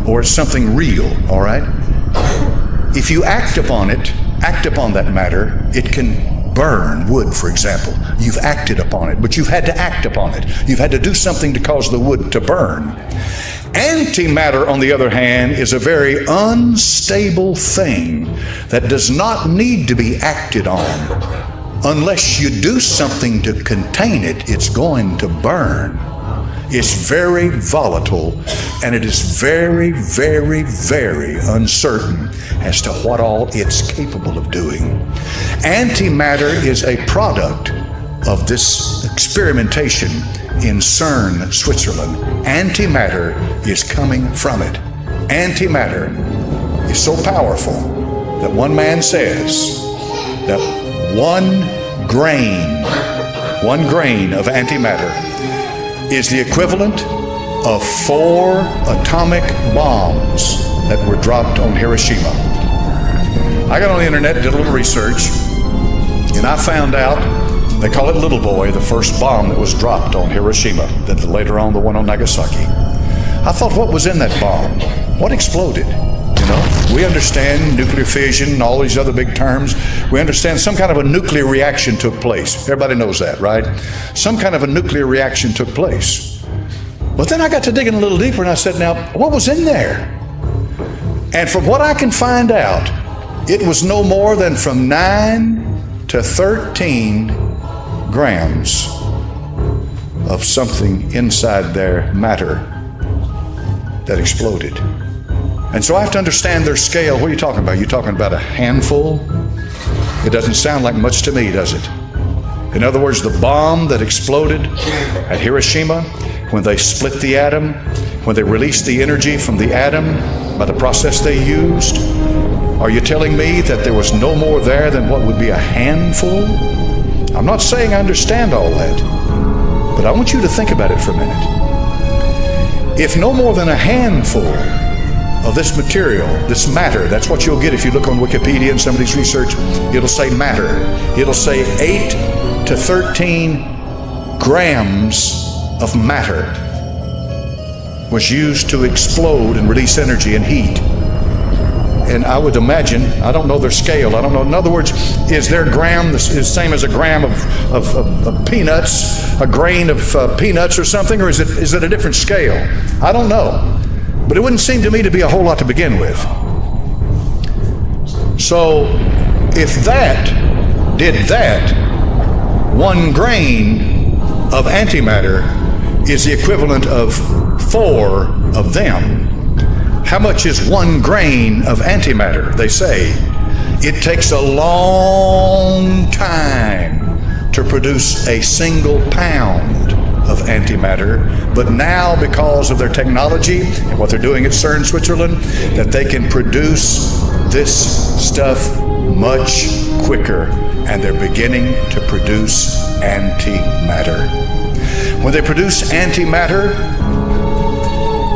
Or it's something real, all right? If you act upon it, act upon that matter, it can burn. Wood, for example. You've acted upon it, but you've had to act upon it. You've had to do something to cause the wood to burn. Antimatter, on the other hand, is a very unstable thing that does not need to be acted on. Unless you do something to contain it, it's going to burn. It's very volatile, and it is very, very, very uncertain as to what all it's capable of doing. Antimatter is a product of this experimentation in Cern, Switzerland. Antimatter is coming from it. Antimatter is so powerful that one man says that one grain of antimatter is the equivalent of 4 atomic bombs that were dropped on Hiroshima. I got on the internet, did a little research, and I found out they call it Little Boy, the first bomb that was dropped on Hiroshima, then later on the one on Nagasaki. I thought, what was in that bomb? What exploded? You know, we understand nuclear fission and all these other big terms. We understand some kind of a nuclear reaction took place. Everybody knows that, right? Some kind of a nuclear reaction took place. But then I got to digging a little deeper and I said, now, what was in there? And from what I can find out, it was no more than from 9 to 13 grams of something inside their matter that exploded. And so I have to understand their scale. What are you talking about? You're talking about a handful? It doesn't sound like much to me, does it? In other words, the bomb that exploded at Hiroshima, when they split the atom, when they released the energy from the atom by the process they used, are you telling me that there was no more there than what would be a handful? I'm not saying I understand all that, but I want you to think about it for a minute. If no more than a handful of this material, this matter, that's what you'll get if you look on Wikipedia and somebody's research, it'll say matter. It'll say 8 to 13 grams of matter was used to explode and release energy and heat. And I would imagine, I don't know their scale, I don't know, in other words, is their gram the same as a gram of peanuts, a grain of peanuts or something, or is it a different scale? I don't know. But it wouldn't seem to me to be a whole lot to begin with. So, if that did that, 1 grain of antimatter is the equivalent of 4 of them. How much is 1 grain of antimatter? They say it takes a long time to produce a single pound of antimatter, but now because of their technology and what they're doing at Cern, Switzerland, that they can produce this stuff much quicker, and they're beginning to produce antimatter. When they produce antimatter,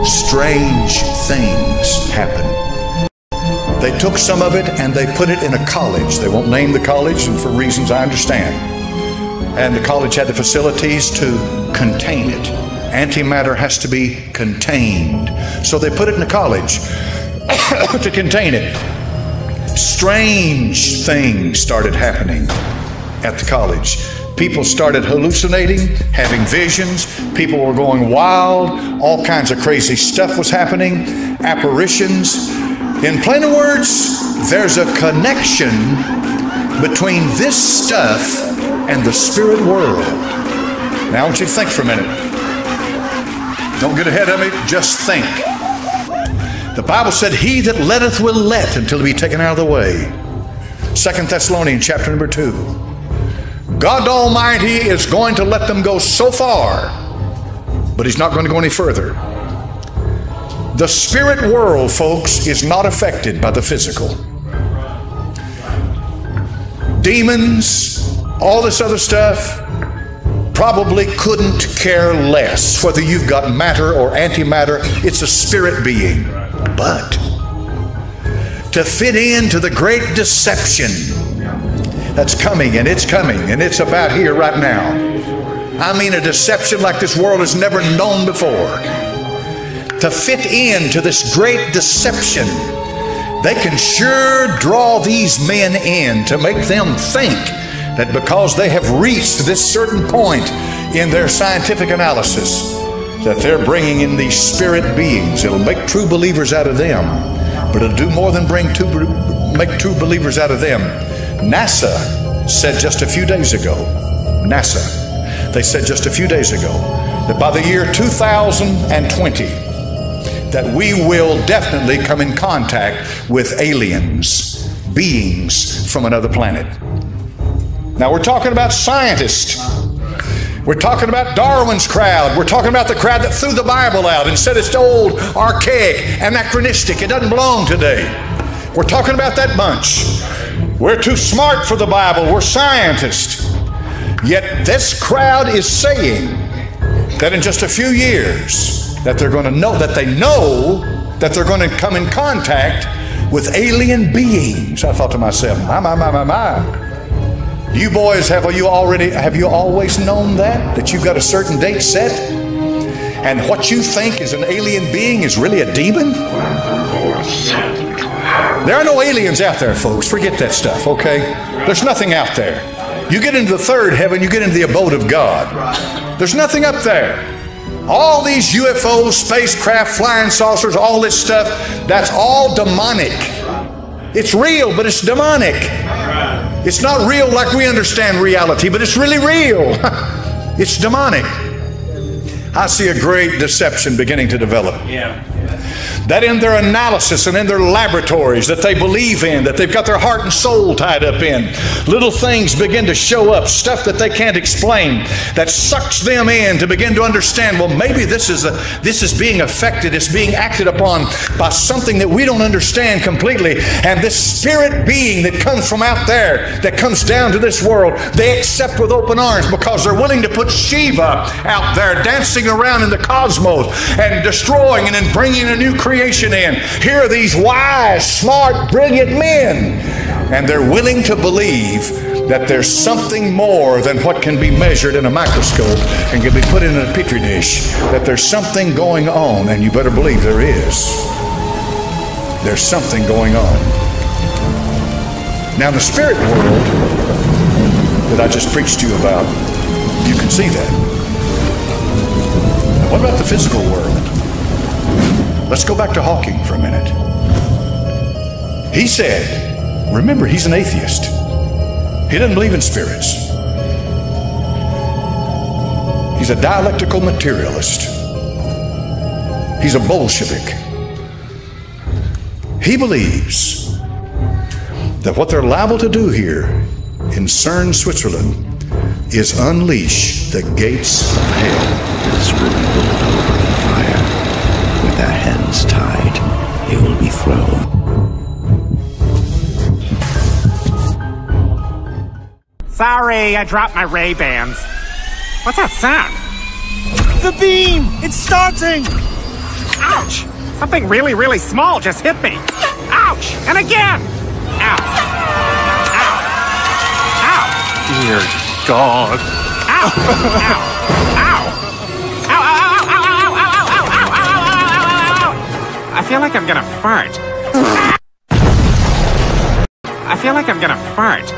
strange things happen. They took some of it and they put it in a college. They won't name the college, and for reasons I understand. And the college had the facilities to contain it. Antimatter has to be contained. So they put it in a college to contain it. Strange things started happening at the college. People started hallucinating, having visions. People were going wild. All kinds of crazy stuff was happening. Apparitions. In plain words, there's a connection between this stuff and the spirit world. Now I want you to think for a minute. Don't get ahead of me, just think. The Bible said, he that letteth will let until he be taken out of the way. 2 Thessalonians chapter number 2. God Almighty is going to let them go so far, but He's not going to go any further. The spirit world, folks, is not affected by the physical. Demons, all this other stuff, probably couldn't care less whether you've got matter or antimatter. It's a spirit being. But to fit into the great deception that's coming, and it's about here right now. I mean, a deception like this world has never known before. To fit into this great deception, they can sure draw these men in to make them think that because they have reached this certain point in their scientific analysis, that they're bringing in these spirit beings. It'll make true believers out of them, but it'll do more than make true believers out of them. NASA said just a few days ago, they said just a few days ago, that by the year 2020, that we will definitely come in contact with aliens, beings from another planet. Now we're talking about scientists. We're talking about Darwin's crowd. We're talking about the crowd that threw the Bible out and said it's old, archaic, anachronistic. It doesn't belong today. We're talking about that bunch. We're too smart for the Bible. We're scientists. Yet this crowd is saying that in just a few years that they're going to know that they're going to come in contact with alien beings. I thought to myself, my. You boys, have you always known that you've got a certain date set? And what you think is an alien being is really a demon? There are no aliens out there, folks. Forget that stuff, okay? There's nothing out there. You get into the third heaven, you get into the abode of God. There's nothing up there. All these UFOs, spacecraft, flying saucers, all this stuff, that's all demonic. It's real, but it's demonic. It's not real like we understand reality, but it's really real. It's demonic. I see a great deception beginning to develop. Yeah. That in their analysis and in their laboratories that they believe in, that they've got their heart and soul tied up in, little things begin to show up, stuff that they can't explain, that sucks them in to begin to understand, well, maybe this is being affected, it's being acted upon by something that we don't understand completely. And this spirit being that comes from out there, that comes down to this world, they accept with open arms because they're willing to put Shiva out there dancing around in the cosmos and destroying and then bringing a new creation in. Here are these wise, smart, brilliant men, and they're willing to believe that there's something more than what can be measured in a microscope and can be put in a petri dish, that there's something going on, and you better believe there is. There's something going on. Now, the spirit world that I just preached to you about, you can see that. Now, what about the physical world? Let's go back to Hawking for a minute. He said, remember, he's an atheist. He doesn't believe in spirits. He's a dialectical materialist. He's a Bolshevik. He believes that what they're liable to do here in Cern, Switzerland, is unleash the gates of hell. This will be rolled over in fire. With their hands tied, they will be thrown. Sorry, I dropped my Ray-Bans. What's that sound? The beam! It's starting! Ouch! Something really, really small just hit me. Ouch! And again! Ow! Ow! Ow! Dear God. Ow! Ow! Ow! I feel like I'm gonna fart. I feel like I'm gonna fart.